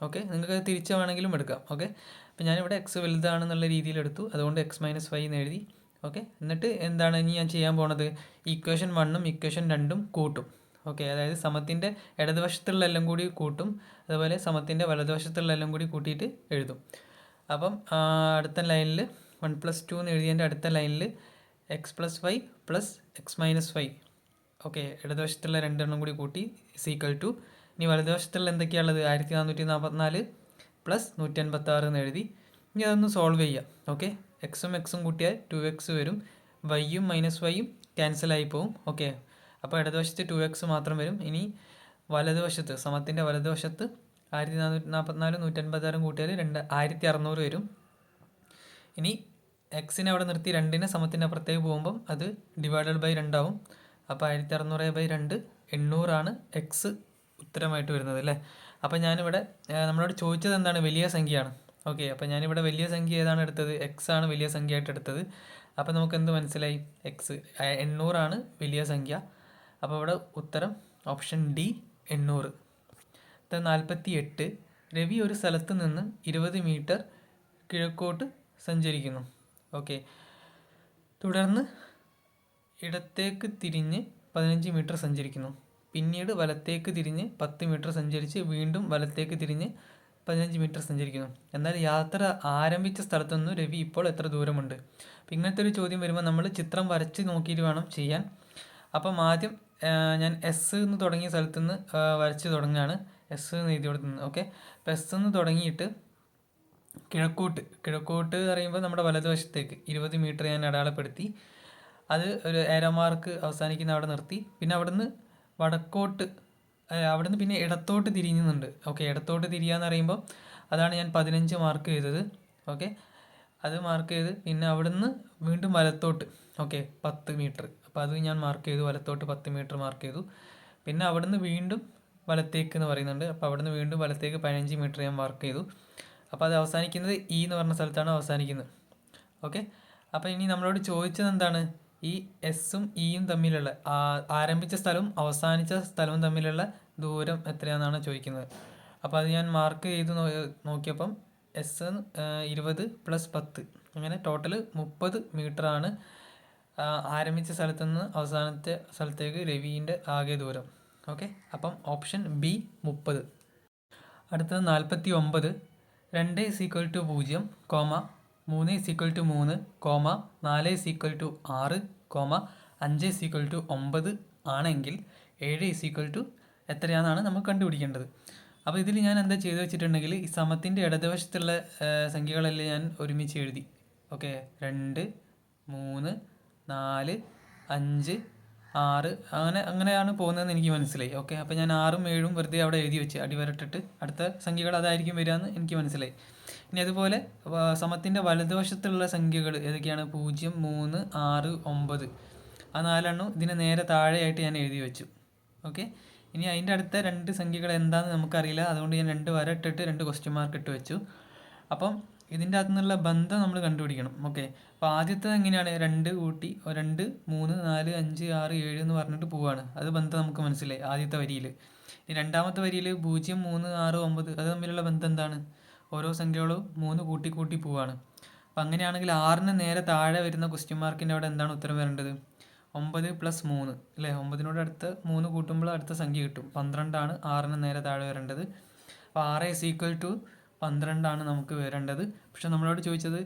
ഓക്കെ, നിങ്ങൾക്ക് തിരിച്ച് വേണമെങ്കിലും എടുക്കാം. ഓക്കെ, അപ്പോൾ ഞാനിവിടെ എക്സ് വലുതാണെന്നുള്ള രീതിയിൽ എടുത്തു, അതുകൊണ്ട് എക്സ് മൈനസ് വൈ എന്ന് എഴുതി. ഓക്കെ, എന്നിട്ട് എന്താണ് ഇനി ഞാൻ ചെയ്യാൻ പോണത്? ഇക്വേഷൻ 1ഉം ഇക്വേഷൻ 2ഉം കൂട്ടും. ഓക്കെ, അതായത് സമത്തിൻ്റെ ഇടതുവശത്തുള്ള എല്ലാം കൂടി കൂട്ടും, അതുപോലെ സമത്തിൻ്റെ വലതുവശത്തുള്ള എല്ലാം കൂടി കൂട്ടിയിട്ട് എഴുതും. അപ്പം അടുത്ത ലൈനിൽ 1+2 എന്ന് എഴുതിയതിൻ്റെ അടുത്ത ലൈനിൽ x plus y plus x minus y. Okay, ഇടതുവശത്തുള്ള 2 എണ്ണം കൂടി കൂട്ടി സീക്വൽ ടു, ഇനി വലതുവശത്തുള്ള എന്തൊക്കെയാണുള്ളത്? 1444 പ്ലസ് 156 എന്ന് എഴുതി. ഇനി അതൊന്ന് സോൾവ് ചെയ്യാം. ഓക്കെ, എക്സും എക്സും കൂട്ടിയാൽ 2x വരും, വൈയും മൈനസ് വൈയും ക്യാൻസലായി പോവും. ഓക്കെ, അപ്പോൾ ഇടതുവശത്ത് 2x മാത്രം വരും. ഇനി വലതുവശത്ത്, സമത്തിൻ്റെ വലതുവശത്ത് 1444 156 കൂട്ടിയാൽ 1600 വരും. ഇനി എക്സിനെ അവിടെ നിർത്തി 2നെ സമത്തിൻ്റെ അപ്പുറത്തേക്ക് പോകുമ്പം അത് ഡിവൈഡഡ് ബൈ 2 ആവും. അപ്പോൾ 1600/2 800 എക്സ് ഉത്തരമായിട്ട് വരുന്നത് അല്ലേ. അപ്പോൾ ഞാനിവിടെ നമ്മളോട് ചോദിച്ചത് എന്താണ്? വലിയ സംഖ്യയാണ്. ഓക്കെ, അപ്പോൾ ഞാനിവിടെ വലിയ സംഖ്യ ഏതാണ് എടുത്തത്? എക്സ് ആണ് വലിയ സംഖ്യ ആയിട്ട് എടുത്തത്. അപ്പോൾ നമുക്ക് എന്ത് മനസ്സിലായി? എക്സ് 800 വലിയ സംഖ്യ. അപ്പോൾ ഇവിടെ ഉത്തരം ഓപ്ഷൻ ഡി 800. 48. രവി ഒരു സ്ഥലത്ത് നിന്ന് 20 മീറ്റർ കിഴക്കോട്ട് സഞ്ചരിക്കുന്നു. ഓക്കെ, തുടർന്ന് ഇടത്തേക്ക് തിരിഞ്ഞ് 15 മീറ്റർ സഞ്ചരിക്കുന്നു. പിന്നീട് വലത്തേക്ക് തിരിഞ്ഞ് 10 മീറ്റർ സഞ്ചരിച്ച് വീണ്ടും വലത്തേക്ക് തിരിഞ്ഞ് 15 മീറ്റർ സഞ്ചരിക്കുന്നു. എന്നാൽ യാത്ര ആരംഭിച്ച സ്ഥലത്തുനിന്ന് രവി ഇപ്പോൾ എത്ര ദൂരമുണ്ട്? അപ്പം ഇങ്ങനത്തെ ഒരു ചോദ്യം വരുമ്പോൾ നമ്മൾ ചിത്രം വരച്ച് നോക്കിയിട്ട് വേണം ചെയ്യാൻ. അപ്പം ആദ്യം ഞാൻ എസ് എന്ന് തുടങ്ങിയ സ്ഥലത്തു നിന്ന് വരച്ച് തുടങ്ങുകയാണ്. എസ് എന്ന് എഴുതി കൊടുക്കുന്നത്. ഓക്കെ, അപ്പോൾ എസ് എന്ന് തുടങ്ങിയിട്ട് കിഴക്കോട്ട് പറയുമ്പോൾ നമ്മുടെ വലതുവശത്തേക്ക് 20 മീറ്റർ ഞാൻ അടയാളപ്പെടുത്തി. അത് ഒരു ഏരോ മാർക്ക് അവസാനിക്കുന്ന അവിടെ നിർത്തി. പിന്നെ അവിടുന്ന് വടക്കോട്ട്, അവിടുന്ന് പിന്നെ ഇടത്തോട്ട് തിരിയുന്നുണ്ട്. ഓക്കെ, ഇടത്തോട്ട് തിരിയാന്ന് പറയുമ്പോൾ അതാണ് ഞാൻ 15 മാർക്ക് ചെയ്തത്. ഓക്കെ, അത് മാർക്ക് ചെയ്ത് പിന്നെ അവിടുന്ന് വീണ്ടും വലത്തോട്ട്. Okay, 10 metre. അപ്പോൾ അത് ഞാൻ മാർക്ക് ചെയ്തു, വലത്തോട്ട് 10 മീറ്റർ മാർക്ക് ചെയ്തു. പിന്നെ അവിടുന്ന് വീണ്ടും വലത്തേക്ക് എന്ന് പറയുന്നുണ്ട്. അപ്പോൾ അവിടുന്ന് വീണ്ടും വലത്തേക്ക് 15 മീറ്റർ ഞാൻ മാർക്ക് ചെയ്തു. അപ്പോൾ അത് അവസാനിക്കുന്നത് ഇ എന്ന് പറഞ്ഞ സ്ഥലത്താണ് അവസാനിക്കുന്നത്. ഓക്കെ, അപ്പോൾ ഇനി നമ്മളോട് ചോദിച്ചത് എന്താണ്? ഈ എസ്സും ഇയും തമ്മിലുള്ള ആരംഭിച്ച സ്ഥലവും അവസാനിച്ച സ്ഥലവും തമ്മിലുള്ള ദൂരം എത്രയാണെന്നാണ് ചോദിക്കുന്നത്. അപ്പോൾ അത് ഞാൻ മാർക്ക് ചെയ്ത് നോക്കിയപ്പം എസ് 20 + 10 അങ്ങനെ ടോട്ടൽ 30 മീറ്ററാണ് ആരംഭിച്ച സ്ഥലത്ത് നിന്ന് അവസാനത്തെ സ്ഥലത്തേക്ക് രവിൻ്റെ ആകെ ദൂരം. ഓക്കെ, അപ്പം ഓപ്ഷൻ ബി 30. അടുത്തത് 49. 2 = 0, 3 = 3, 4 = 6, 5 = 9 ആണെങ്കിൽ 7 = എത്രയാണെന്നാണ് നമുക്ക് കണ്ടുപിടിക്കേണ്ടത്. അപ്പോൾ ഇതിൽ ഞാൻ എന്താ ചെയ്തു വെച്ചിട്ടുണ്ടെങ്കിൽ ഈ സമത്തിൻ്റെ ഇടതുവശത്തുള്ള സംഖ്യകളെല്ലാം ഞാൻ ഒരുമിച്ച് എഴുതി. ഓക്കെ, 2, 3, 4, 5, 6 അങ്ങനെയാണ് പോകുന്നതെന്ന് എനിക്ക് മനസ്സിലായി. ഓക്കെ, അപ്പോൾ ഞാൻ 6ഉം 7ഉം വെറുതെ അവിടെ എഴുതി വെച്ച് അടിവരട്ടിട്ട് അടുത്ത സംഖ്യകൾ അതായിരിക്കും വരികയെന്ന് എനിക്ക് മനസ്സിലായി. ഇനി അതുപോലെ സമത്തിൻ്റെ വലതുവശത്തുള്ള സംഖ്യകൾ ഏതൊക്കെയാണ്? 0, 3, 6, 9 ആ 4 ഇതിന് നേരെ താഴെയായിട്ട് ഞാൻ എഴുതി വെച്ചു. ഓക്കെ, ഇനി അതിൻ്റെ അടുത്ത 2 സംഖ്യകൾ എന്താണെന്ന് നമുക്കറിയില്ല, അതുകൊണ്ട് ഞാൻ 2 വര ഇട്ടിട്ട് 2 ക്വസ്റ്റ്യൻ മാർക്ക് ഇട്ട് വെച്ചു. അപ്പം ഇതിൻ്റെ അകത്തു നിന്നുള്ള ബന്ധം നമ്മൾ കണ്ടുപിടിക്കണം. ഓക്കെ, അപ്പോൾ ആദ്യത്തെ എങ്ങനെയാണ്? 2 കൂട്ടി 2, 3, 4, 5, 6, 7 എന്ന് പറഞ്ഞിട്ട് പോവുകയാണ്. അത് ബന്ധം നമുക്ക് മനസ്സിലായി ആദ്യത്തെ വരിയിൽ. ഈ രണ്ടാമത്തെ വരിയിൽ 0, 3, 6, 9 അത് തമ്മിലുള്ള ബന്ധം എന്താണ്? ഓരോ സംഖ്യകളും 3 കൂട്ടി കൂട്ടി പോവുകയാണ്. അപ്പം അങ്ങനെയാണെങ്കിൽ 6ന് നേരെ താഴെ വരുന്ന ക്വസ്റ്റ്യൻ മാർക്കിൻ്റെ അവിടെ എന്താണ് ഉത്തരം വരേണ്ടത്? 9 + 3 അല്ലേ? 9നോട് അടുത്ത് 3 കൂട്ടുമ്പോൾ അടുത്ത സംഖ്യ കിട്ടും. 12 6ന് നേരെ താഴെ വരേണ്ടത്. അപ്പോൾ 6 = 12 നമുക്ക് വരേണ്ടത്. പക്ഷെ നമ്മളോട് ചോദിച്ചത്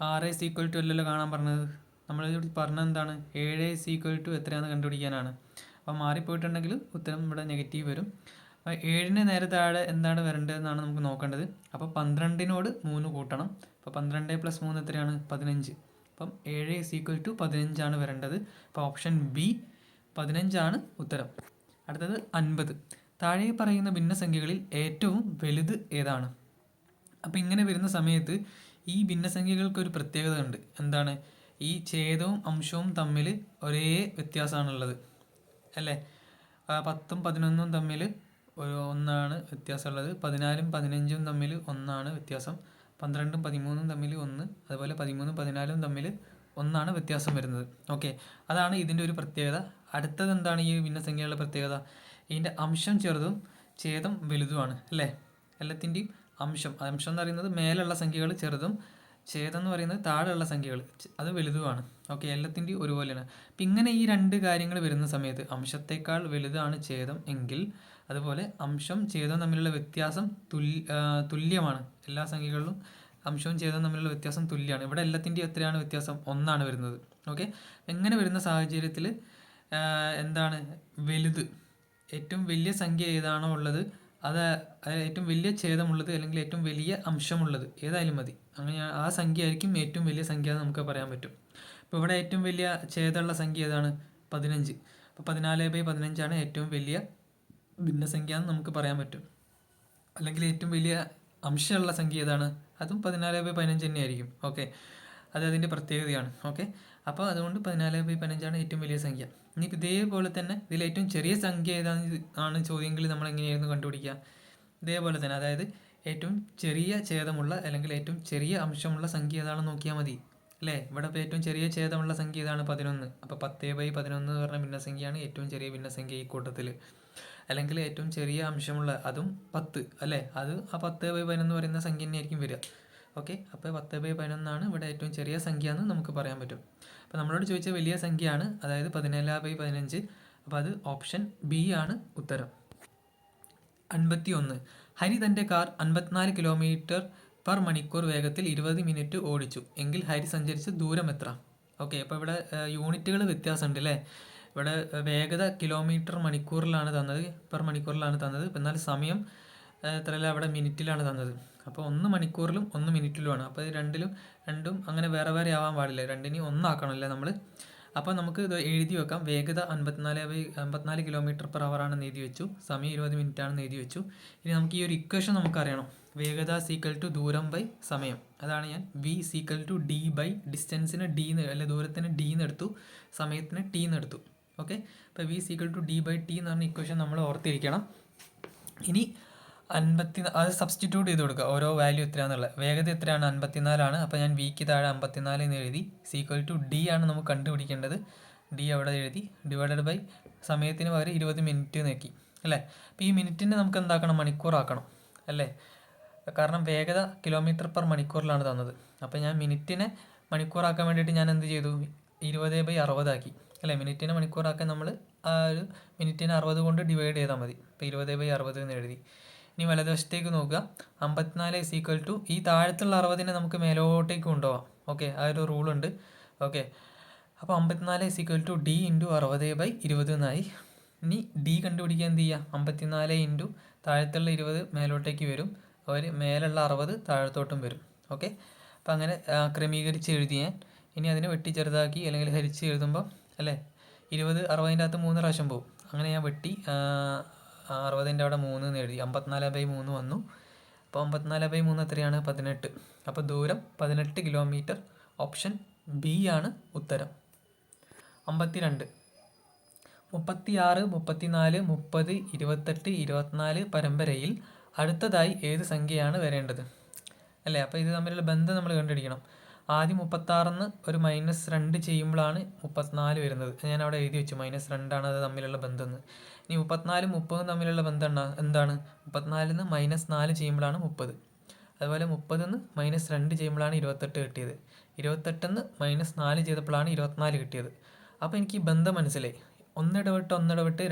6 = അല്ലല്ലോ കാണാൻ പറഞ്ഞത്. നമ്മളോട് പറഞ്ഞത് എന്താണ്? 7 = എത്രയാണെന്ന് കണ്ടുപിടിക്കാനാണ്. അപ്പോൾ മാറിപ്പോയിട്ടുണ്ടെങ്കിൽ ഉത്തരം ഇവിടെ നെഗറ്റീവ് വരും. അപ്പോൾ 7ന് നേരെ താഴെ എന്താണ് വരേണ്ടതെന്നാണ് നമുക്ക് നോക്കേണ്ടത്. അപ്പോൾ 12നോട് 3 കൂട്ടണം. അപ്പോൾ 12 + 3 എത്രയാണ്? 15. അപ്പം 7 = 15 വരേണ്ടത്. അപ്പോൾ ഓപ്ഷൻ ബി 15 ഉത്തരം. അടുത്തത് 50. താഴെ പറയുന്ന ഭിന്നസംഖ്യകളിൽ ഏറ്റവും വലുത് ഏതാണ്? അപ്പോൾ ഇങ്ങനെ വരുന്ന സമയത്ത് ഈ ഭിന്നസംഖ്യകൾക്കൊരു പ്രത്യേകത ഉണ്ട്. എന്താണ്? ഈ ഛേദവും അംശവും തമ്മിൽ ഒരേ വ്യത്യാസമാണുള്ളത് അല്ലേ? 10ഉം 11ഉം തമ്മിൽ 1 വ്യത്യാസമുള്ളത്. 14ഉം 15ഉം തമ്മിൽ 1 വ്യത്യാസം. 12ഉം 13ഉം തമ്മിൽ 1, അതുപോലെ 13ഉം 14ഉം തമ്മിൽ 1 വ്യത്യാസം വരുന്നത്. ഓക്കെ, അതാണ് ഇതിൻ്റെ ഒരു പ്രത്യേകത. അടുത്തത് എന്താണ് ഈ ഭിന്നസംഖ്യകളുടെ പ്രത്യേകത? ഇതിൻ്റെ അംശം ചെറുതും ഛേദം വലുതുമാണ് അല്ലേ? എല്ലാത്തിൻ്റെയും അംശം എന്ന് പറയുന്നത് മേലുള്ള സംഖ്യകൾ ചെറുതും, ഛേദം എന്ന് പറയുന്നത് താഴെയുള്ള സംഖ്യകൾ അത് വലുതുമാണ്. ഓക്കെ, എല്ലാത്തിൻ്റെയും ഒരുപോലെയാണ്. അപ്പം ഇങ്ങനെ ഈ 2 കാര്യങ്ങൾ വരുന്ന സമയത്ത് അംശത്തേക്കാൾ വലുതാണ് ഛേദം എങ്കിൽ, അതുപോലെ അംശം ഛേദം തമ്മിലുള്ള വ്യത്യാസം തുല്യമാണ്. എല്ലാ സംഖ്യകളിലും അംശവും ഛേദവും തമ്മിലുള്ള വ്യത്യാസം തുല്യമാണ്. ഇവിടെ എല്ലാത്തിൻ്റെയും എത്രയാണ് വ്യത്യാസം? 1 വരുന്നത്. ഓക്കെ, എങ്ങനെ വരുന്ന സാഹചര്യത്തിൽ എന്താണ് വലുത്? ഏറ്റവും വലിയ സംഖ്യ ഏതാണോ ഉള്ളത് അത് ഏറ്റവും വലിയ ഛേദമുള്ളത് അല്ലെങ്കിൽ ഏറ്റവും വലിയ അംശമുള്ളത് ഏതായാലും മതി. അങ്ങനെ ആ സംഖ്യ ആയിരിക്കും ഏറ്റവും വലിയ സംഖ്യ എന്ന് നമുക്ക് പറയാൻ പറ്റും. ഇപ്പോൾ ഇവിടെ ഏറ്റവും വലിയ ഛേദമുള്ള സംഖ്യ ഏതാണ്? 15. അപ്പോൾ 14/15 ഏറ്റവും വലിയ ഭിന്നസംഖ്യ എന്ന് നമുക്ക് പറയാൻ പറ്റും. അല്ലെങ്കിൽ ഏറ്റവും വലിയ അംശമുള്ള സംഖ്യ ഏതാണ്? അതും 14/15 തന്നെയായിരിക്കും. ഓക്കെ, അത് അതിൻ്റെ പ്രത്യേകതയാണ്. ഓക്കെ, അപ്പോൾ അതുകൊണ്ട് 14/15 ഏറ്റവും വലിയ സംഖ്യ. ഇനിയിപ്പോൾ ഇതേപോലെ തന്നെ ഇതിൽ ഏറ്റവും ചെറിയ സംഖ്യ ഏതാണ് ചോദ്യമെങ്കിൽ നമ്മൾ എങ്ങനെയായിരുന്നു കണ്ടുപിടിക്കുക? ഇതേപോലെ തന്നെ, അതായത് ഏറ്റവും ചെറിയ ഛേദമുള്ള അല്ലെങ്കിൽ ഏറ്റവും ചെറിയ അംശമുള്ള സംഖ്യ ഏതാണെന്ന് നോക്കിയാൽ മതി അല്ലേ? ഇവിടെ ഇപ്പോൾ ഏറ്റവും ചെറിയ ഛേദമുള്ള സംഖ്യ ഏതാണ്? 11. അപ്പോൾ 10/11 എന്ന് പറഞ്ഞ ഭിന്നസംഖ്യയാണ് ഏറ്റവും ചെറിയ ഭിന്നസംഖ്യ ഈ കൂട്ടത്തിൽ. അല്ലെങ്കിൽ ഏറ്റവും ചെറിയ അംശമുള്ള അതും 10 അല്ലേ? അത് ആ 10/11 പറയുന്ന സംഖ്യ തന്നെയായിരിക്കും വരിക. ഓക്കെ, അപ്പോൾ 10/11 ഇവിടെ ഏറ്റവും ചെറിയ സംഖ്യ എന്ന് നമുക്ക് പറയാൻ പറ്റും. അപ്പോൾ നമ്മളോട് ചോദിച്ച വലിയ സംഖ്യയാണ്, അതായത് 14/15. അപ്പോൾ അത് ഓപ്ഷൻ ബി ഉത്തരം. 51. ഹരി തൻ്റെ കാർ 54 km/മണിക്കൂർ വേഗത്തിൽ 20 മിനിറ്റ് ഓടിച്ചു എങ്കിൽ ഹരി സഞ്ചരിച്ച ദൂരം എത്ര? ഓക്കെ, അപ്പോൾ ഇവിടെ യൂണിറ്റുകൾ വ്യത്യാസമുണ്ട് അല്ലേ? ഇവിടെ വേഗത കിലോമീറ്റർ മണിക്കൂറിലാണ് തന്നത്, മണിക്കൂറിലാണ് തന്നത്. എന്നാൽ സമയം എത്രയല്ല അവിടെ മിനിറ്റിലാണ് തന്നത്. അപ്പോൾ 1 മണിക്കൂറിലും 1 മിനിറ്റിലുമാണ്. അപ്പോൾ രണ്ടും അങ്ങനെ വേറെ വേറെ ആവാൻ പാടില്ല. രണ്ടിനെയും 1 ആക്കണമല്ലേ നമ്മൾ. അപ്പോൾ നമുക്ക് ഇത് എഴുതി വെക്കാം. വേഗത 54 km/h ആണെന്ന് എഴുതി വെച്ചു. സമയം 20 മിനിറ്റ് ആണെന്ന് എഴുതി വെച്ചു. ഇനി നമുക്ക് ഈ ഒരു ഇക്വേഷൻ നമുക്കറിയണം. വേഗത = ദൂരം ബൈ സമയം. അതാണ് ഞാൻ v = d/ ഡിസ്റ്റൻസിന് d അല്ലെ ദൂരത്തിന് d എടുത്തു, സമയത്തിന് t എടുത്തു. ഓക്കെ, അപ്പോൾ v = d/t എന്ന് പറഞ്ഞ ഇക്വേഷൻ നമ്മൾ ഓർത്തിരിക്കണം. ഇനി അത് സബ്സ്റ്റിറ്റ്യൂട്ട് ചെയ്ത് കൊടുക്കുക, ഓരോ വാല്യൂ എത്രയാണെന്നുള്ളത്. വേഗത എത്രയാണ്? 54. അപ്പോൾ ഞാൻ വിക്ക് താഴെ 54 എന്ന് എഴുതി. d നമുക്ക് കണ്ടുപിടിക്കേണ്ടത്. d അവിടെ എഴുതി. ഡിവൈഡഡ് ബൈ സമയത്തിന് പകരം 20 മിനിറ്റ് നോക്കി അല്ലേ? അപ്പോൾ ഈ മിനിറ്റിനെ നമുക്ക് എന്താക്കണം? മണിക്കൂറാക്കണം അല്ലേ? കാരണം വേഗത km/മണിക്കൂറിലാണ് തന്നത്. അപ്പോൾ ഞാൻ മിനിറ്റിനെ മണിക്കൂറാക്കാൻ വേണ്ടിയിട്ട് ഞാൻ എന്ത് ചെയ്തു? 20/60 ആക്കി അല്ലേ. മിനിറ്റിനെ മണിക്കൂറാക്കാൻ നമ്മൾ ആ ഒരു മിനിറ്റിനെ 60 കൊണ്ട് ഡിവൈഡ് ചെയ്താൽ മതി. ഇപ്പോൾ 20/60 എന്ന് എഴുതി. ഇനി വലതുവശത്തേക്ക് നോക്കുക. 54 ഈ താഴത്തുള്ള 60നെ നമുക്ക് മേലോട്ടേക്ക് കൊണ്ടുപോകാം. ഓക്കെ, ആ ഒരു റൂളുണ്ട്. ഓക്കെ, അപ്പോൾ 54 D × 60/20 എന്നായി. ഇനി ഡി കണ്ടുപിടിക്കാൻ എന്ത് ചെയ്യുക? 54 താഴത്തുള്ള 20 മേലോട്ടേക്ക് വരും, മേലുള്ള 60 താഴത്തോട്ടും വരും. ഓക്കെ, അപ്പം അങ്ങനെ ക്രമീകരിച്ച് എഴുതി ഞാൻ. ഇനി അതിനെ വെട്ടി ചെറുതാക്കി അല്ലെങ്കിൽ ഹരിച്ച് എഴുതുമ്പോൾ അല്ലേ 20 60ൻ്റെ അകത്ത് 3 പ്രാവശ്യം പോകും. അങ്ങനെ ഞാൻ വെട്ടി 60ൻ്റെ അവിടെ 3 എന്ന് എഴുതി. 54/3 വന്നു. അപ്പോൾ 54/3 എത്രയാണ്? 18. അപ്പോൾ ദൂരം 18 കിലോമീറ്റർ. ഓപ്ഷൻ ബി ആണ് ഉത്തരം. 52. 36, 34, 30, 28, 24 പരമ്പരയിൽ അടുത്തതായി ഏത് സംഖ്യയാണ് വരേണ്ടത് അല്ലേ? അപ്പോൾ ഇത് തമ്മിലുള്ള ബന്ധം നമ്മൾ കണ്ടുപിടിക്കണം. ആദ്യം 36ന്ന് ഒരു -2 ചെയ്യുമ്പോഴാണ് 34 വരുന്നത്. ഞാൻ അവിടെ എഴുതി വെച്ചു -2 അത് തമ്മിലുള്ള ബന്ധം എന്ന്. ഇനി 34 30 തമ്മിലുള്ള ബന്ധം എന്താണ്? 34ന്ന് -4 ചെയ്യുമ്പോഴാണ് 30. അതുപോലെ 30ന്ന് -2 ചെയ്യുമ്പോഴാണ് 28 കിട്ടിയത്. 28ന്ന് -4 ചെയ്തപ്പോഴാണ് 24 കിട്ടിയത്. അപ്പോൾ എനിക്ക് ഈ ബന്ധം മനസ്സിലായി. ഒന്നിടവിട്ട്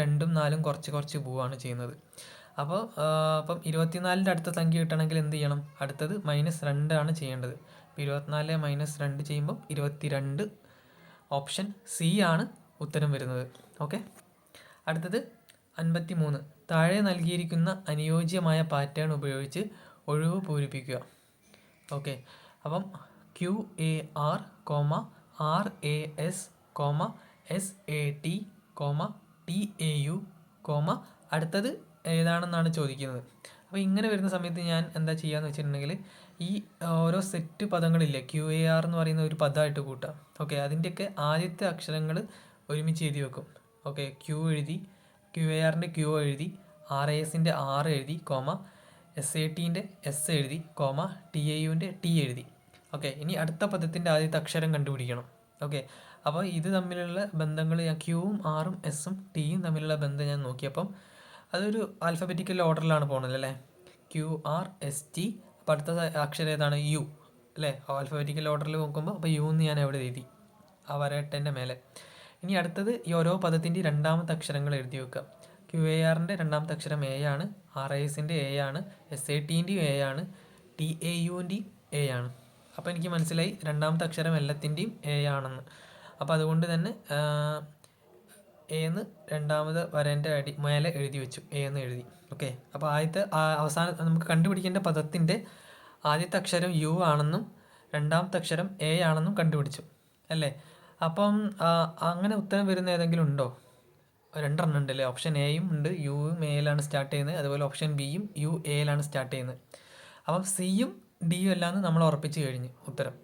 2ഉം 4ഉം കുറച്ച് പോവുകയാണ് ചെയ്യുന്നത്. അപ്പം 24ൻ്റെ അടുത്ത സംഖ്യ കിട്ടണമെങ്കിൽ എന്ത് ചെയ്യണം? അടുത്തത് -2 ആണ് ചെയ്യേണ്ടത്. അപ്പോൾ 24 -2 ചെയ്യുമ്പോൾ 22. ഓപ്ഷൻ സി ആണ് ഉത്തരം വരുന്നത്. ഓക്കെ, അടുത്തത് 53. താഴെ നൽകിയിരിക്കുന്ന അനുയോജ്യമായ പാറ്റേൺ ഉപയോഗിച്ച് ഒഴിവ് പൂരിപ്പിക്കുക. ഓക്കെ, അപ്പം QAR, RAS, SAT, TAU, അടുത്തത് ഏതാണെന്നാണ് ചോദിക്കുന്നത്. അപ്പോൾ ഇങ്ങനെ വരുന്ന സമയത്ത് ഞാൻ എന്താ ചെയ്യാന്ന് വെച്ചിട്ടുണ്ടെങ്കിൽ ഈ ഓരോ സെറ്റ് പദങ്ങളില്ലേ QAR എന്ന് പറയുന്ന ഒരു പദമായിട്ട് കൂട്ടാം. ഓക്കെ, അതിൻ്റെയൊക്കെ ആദ്യത്തെ അക്ഷരങ്ങൾ ഒരുമിച്ച് എഴുതി വെക്കും. ഓക്കെ, Q എഴുതി, QARൻ്റെ Q എഴുതി, RASൻ്റെ R എഴുതി, SATൻ്റെ S എഴുതി, TAUൻ്റെ T എഴുതി. ഓക്കെ, ഇനി അടുത്ത പദത്തിൻ്റെ ആദ്യത്തെ അക്ഷരം കണ്ടുപിടിക്കണം. ഓക്കെ, അപ്പോൾ ഇത് തമ്മിലുള്ള ബന്ധങ്ങൾ ഞാൻ Qയും Rഉം Sഉം Tയും തമ്മിലുള്ള ബന്ധം ഞാൻ നോക്കിയപ്പം അതൊരു ആൽഫബറ്റിക്കൽ ഓർഡറിലാണ് പോകുന്നത് അല്ലേ. QRST. അപ്പോൾ അടുത്ത അക്ഷരം ഏതാണ്? U അല്ലേ. ആൽഫബറ്റിക്കൽ ഓർഡറിൽ നോക്കുമ്പോൾ അപ്പോൾ U എന്ന് ഞാൻ എവിടെ എഴുതി? ആ വരട്ടൻ്റെ മേലെ. ഇനി അടുത്തത് ഈ ഓരോ പദത്തിൻ്റെ രണ്ടാമത്തെ അക്ഷരങ്ങൾ എഴുതി വെക്കുക. QARൻ്റെ രണ്ടാമത്തെ അക്ഷരം A ആണ്, RASൻ്റെ A ആണ്, SATൻ്റെയും A ആണ്, TAUൻ്റെയും A ആണ്. അപ്പോൾ എനിക്ക് മനസ്സിലായി രണ്ടാമത്തെ അക്ഷരം എല്ലാത്തിൻ്റെയും A ആണെന്ന്. അപ്പോൾ അതുകൊണ്ട് തന്നെ എന്ന് രണ്ടാമത് വരേൻ്റെ മേലെ എഴുതി വെച്ചു, A എന്ന് എഴുതി. ഓക്കെ, അപ്പോൾ ആദ്യത്തെ അവസാനം നമുക്ക് കണ്ടുപിടിക്കേണ്ട പദത്തിൻ്റെ ആദ്യത്തെ അക്ഷരം U ആണെന്നും രണ്ടാമത്തെ അക്ഷരം A ആണെന്നും കണ്ടുപിടിച്ചു അല്ലേ. അപ്പം അങ്ങനെ ഉത്തരം വരുന്ന ഏതെങ്കിലും ഉണ്ടോ? 2 എണ്ണം ഉണ്ടല്ലേ. ഓപ്ഷൻ എയും ഉണ്ട്, യുവും എയിലാണ് സ്റ്റാർട്ട് ചെയ്യുന്നത്. അതുപോലെ ഓപ്ഷൻ ബിയും UAയിലാണ് സ്റ്റാർട്ട് ചെയ്യുന്നത്. അപ്പം സിയും ഡിയും എല്ലാന്ന് നമ്മൾ ഉറപ്പിച്ച് കഴിഞ്ഞ് ഉത്തരം.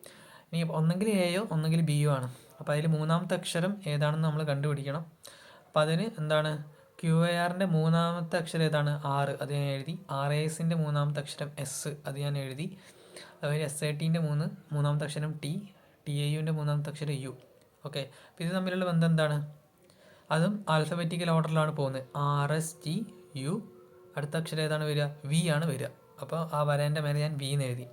ഇനി ഒന്നെങ്കിൽ എയോ ഒന്നെങ്കിൽ ബിയോ ആണ്. അപ്പോൾ അതിൽ മൂന്നാമത്തെ അക്ഷരം ഏതാണെന്ന് നമ്മൾ കണ്ടുപിടിക്കണം. അപ്പോൾ അതിന് എന്താണ്? QARൻ്റെ മൂന്നാമത്തെ അക്ഷരം ഏതാണ്? R, അത് ഞാൻ എഴുതി. RASൻ്റെ മൂന്നാമത്തെ അക്ഷരം S, അത് ഞാൻ എഴുതി. അതുപോലെ SATൻ്റെ മൂന്നാമത്തെ അക്ഷരം T, TAUൻ്റെ മൂന്നാമത്തെ അക്ഷരം U. ഓക്കെ, അപ്പോൾ ഇത് തമ്മിലുള്ള ബന്ധം എന്താണ്? അതും ആൽഫബറ്റിക്കൽ ഓർഡറിലാണ് പോകുന്നത്. RSTU. അടുത്ത അക്ഷരം ഏതാണ് വരിക? V ആണ് വരിക. അപ്പോൾ ആ വരേൻ്റെ മേലെ ഞാൻ V എന്ന് എഴുതി.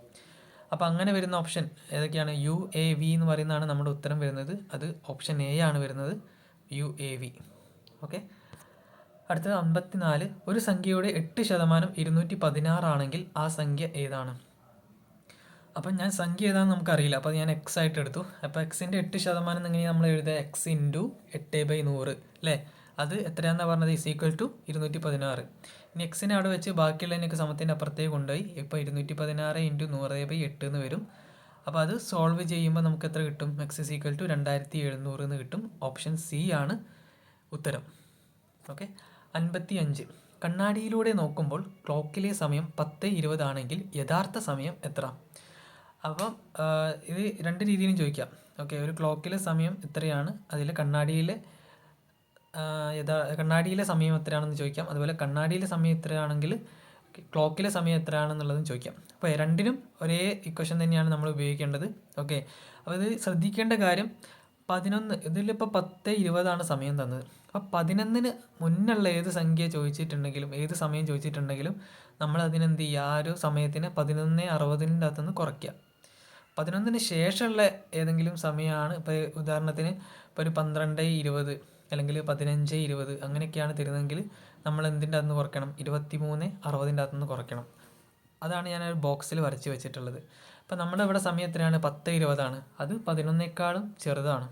അപ്പോൾ അങ്ങനെ വരുന്ന ഓപ്ഷൻ ഏതൊക്കെയാണ്? UAV എന്ന് പറയുന്നതാണ് നമ്മുടെ ഉത്തരം വരുന്നത്. അത് ഓപ്ഷൻ എ ആണ് വരുന്നത്, UAV. ഓക്കെ, അടുത്തത് 54. ഒരു സംഖ്യയുടെ 8% 216 ആണെങ്കിൽ ആ സംഖ്യ ഏതാണ്? അപ്പം ഞാൻ സംഖ്യ ഏതാണെന്ന് നമുക്കറിയില്ല. അപ്പോൾ ഞാൻ X ആയിട്ട് എടുത്തു. അപ്പോൾ Xൻ്റെ 8% എങ്ങനെയാണ് നമ്മൾ എഴുതുക? X × 8/100 അല്ലേ. അത് എത്രയാണെന്നാണ് പറഞ്ഞത്? = 216. ഇനി Xനെ അവിടെ വെച്ച് ബാക്കിയുള്ളതിനൊക്കെ സമത്തിൻ്റെ അപ്പുറത്തേക്ക് കൊണ്ടുപോയി. ഇപ്പോൾ 216 × 100/8 എന്ന് വരും. അപ്പോൾ അത് സോൾവ് ചെയ്യുമ്പോൾ നമുക്ക് എത്ര കിട്ടും? X = 2700 എന്ന് കിട്ടും. ഓപ്ഷൻ സി ആണ് ഉത്തരം. ഓക്കെ, 55. കണ്ണാടിയിലൂടെ നോക്കുമ്പോൾ ക്ലോക്കിലെ സമയം 10:20 ആണെങ്കിൽ യഥാർത്ഥ സമയം എത്ര? അപ്പം ഇത് 2 രീതിയിലും ചോദിക്കാം. ഓക്കെ, ഒരു ക്ലോക്കിലെ സമയം എത്രയാണ്, അതിൽ കണ്ണാടിയിലെ സമയം എത്രയാണെന്ന് ചോദിക്കാം. അതുപോലെ കണ്ണാടിയിലെ സമയം എത്രയാണെങ്കിൽ ക്ലോക്കിലെ സമയം എത്രയാണെന്നുള്ളതും ചോദിക്കാം. അപ്പോൾ രണ്ടിനും ഒരേ ഇക്വേഷൻ തന്നെയാണ് നമ്മൾ ഉപയോഗിക്കേണ്ടത്. ഓക്കെ, അപ്പോൾ ഇത് ശ്രദ്ധിക്കേണ്ട കാര്യം 11, ഇതിലിപ്പോൾ 10:20 സമയം തന്നത്. അപ്പോൾ 11ന് മുന്നുള്ള ഏത് സംഖ്യ ചോദിച്ചിട്ടുണ്ടെങ്കിലും ഏത് സമയം ചോദിച്ചിട്ടുണ്ടെങ്കിലും നമ്മൾ അതിനെന്ത് ചെയ്യുക? ആ ഒരു സമയത്തിന് 11:60 അകത്തുനിന്ന് കുറയ്ക്കുക. 11ന് ശേഷമുള്ള ഏതെങ്കിലും സമയമാണ് ഇപ്പോൾ ഉദാഹരണത്തിന് ഇപ്പോൾ ഒരു 12:20 അല്ലെങ്കിൽ 15:20 അങ്ങനെയൊക്കെയാണ് തരുന്നതെങ്കിൽ നമ്മൾ എന്തിൻ്റെ അകത്തുനിന്ന് കുറയ്ക്കണം? 23:60 അകത്തുനിന്ന് കുറയ്ക്കണം. അതാണ് ഞാൻ ഒരു ബോക്സിൽ വരച്ച് വെച്ചിട്ടുള്ളത്. അപ്പോൾ നമ്മുടെ ഇവിടെ സമയം എത്രയാണ്? 10:20 അത് 11േക്കാളും ചെറുതാണ്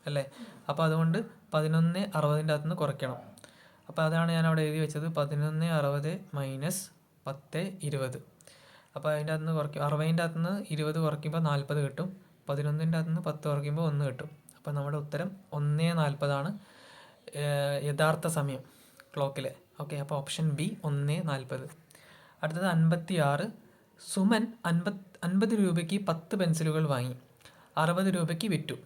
അല്ലേ? അപ്പോൾ അതുകൊണ്ട് 11:60 അകത്തുനിന്ന് കുറയ്ക്കണം. അപ്പോൾ അതാണ് ഞാൻ അവിടെ എഴുതി വെച്ചത് 11:60 മൈനസ് 10:20. അപ്പോൾ അതിൻ്റെ അകത്തുനിന്ന് കുറയ്ക്കും 60ൻ്റെ അകത്തുനിന്ന് 20 കുറയ്ക്കുമ്പോൾ 40 കിട്ടും. 11ൻ്റെ അകത്തുനിന്ന് 10 കുറയ്ക്കുമ്പോൾ 1 കിട്ടും. അപ്പോൾ നമ്മുടെ ഉത്തരം 1:40 യഥാർത്ഥ സമയം ക്ലോക്കിൽ. ഓക്കെ, അപ്പോൾ ഓപ്ഷൻ ബി 1:40. അടുത്തത് 56. സുമൻ 50 രൂപയ്ക്ക് 10 പെൻസിലുകൾ വാങ്ങി 60 രൂപയ്ക്ക് വിറ്റു.